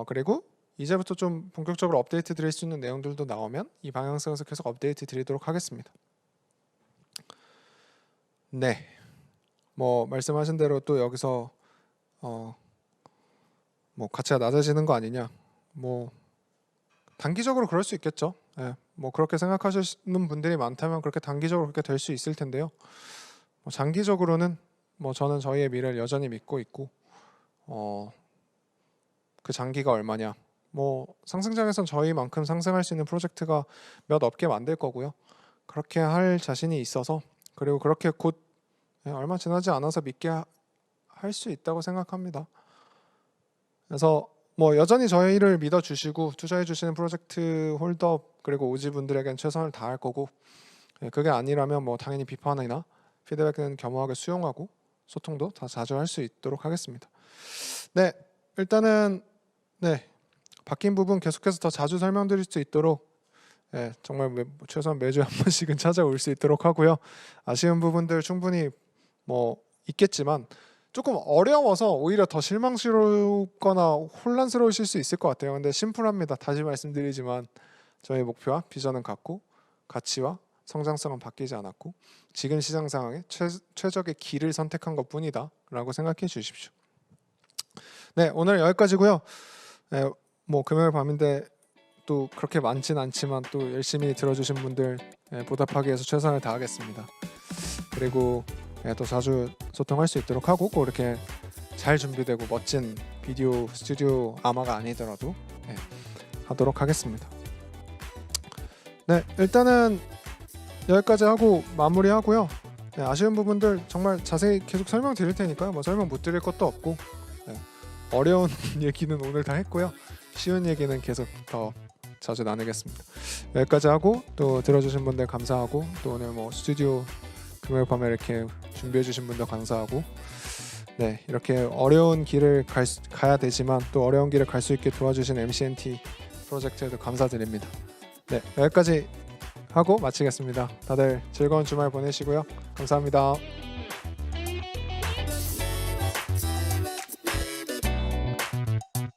그리고 이제부터 좀 본격적으로 업데이트 드릴 수 있는 내용들도 나오면 이 방향성에서 계속 업데이트 드리도록 하겠습니다. 네, 뭐 말씀하신 대로 또 여기서 뭐 가치가 낮아지는 거 아니냐, 뭐 단기적으로 그럴 수 있겠죠. 예, 뭐 그렇게 생각하시는 분들이 많다면 그렇게 단기적으로 그렇게 될 수 있을 텐데요. 뭐 장기적으로는 뭐 저는 저희의 미래를 여전히 믿고 있고 그 장기가 얼마냐, 뭐 상승장에선 저희만큼 상승할 수 있는 프로젝트가 몇 없게 만들 거고요. 그렇게 할 자신이 있어서, 그리고 그렇게 곧 얼마 지나지 않아서 믿게 할 수 있다고 생각합니다. 그래서 뭐 여전히 저희를 믿어주시고 투자해 주시는 프로젝트 홀더 그리고 오지 분들에겐 최선을 다할 거고, 그게 아니라면 뭐 당연히 비판이나 피드백은 겸허하게 수용하고 소통도 더 자주 할 수 있도록 하겠습니다. 네, 일단은 네, 바뀐 부분 계속해서 더 자주 설명드릴 수 있도록 정말 최소한 매주에 한 번씩은 찾아올 수 있도록 하고요. 아쉬운 부분들 충분히 뭐 있겠지만 조금 어려워서 오히려 더 실망스럽거나 혼란스러우실 수 있을 것 같아요. 근데 심플합니다. 다시 말씀드리지만 저희 목표와 비전은 같고 가치와 성장성은 바뀌지 않았고 지금 시장 상황에 최적의 길을 선택한 것뿐이다 라고 생각해 주십시오. 네, 오늘 여기까지고요. 뭐 금요일 밤인데 또 그렇게 많진 않지만 또 열심히 들어주신 분들 보답하기 위해서 최선을 다하겠습니다. 그리고 또 자주 소통할 수 있도록 하고 꼭 이렇게 잘 준비되고 멋진 비디오 스튜디오 아마가 아니더라도 하도록 하겠습니다. 네, 일단은 여기까지 하고 마무리하고요. 아쉬운 부분들 정말 자세히 계속 설명드릴 테니까요. 뭐 설명 못 드릴 것도 없고 어려운 얘기는 오늘 다 했고요. 쉬운 얘기는 계속 더 자주 나누겠습니다. 여기까지 하고 또 들어주신 분들 감사하고 또 오늘 뭐 스튜디오 금요일 밤에 이렇게 준비해 주신 분들 감사하고 네, 이렇게 어려운 길을 가야 되지만 또 어려운 길을 갈 수 있게 도와주신 MCNT 프로젝트에도 감사드립니다. 네, 여기까지 하고 마치겠습니다. 다들 즐거운 주말 보내시고요. 감사합니다.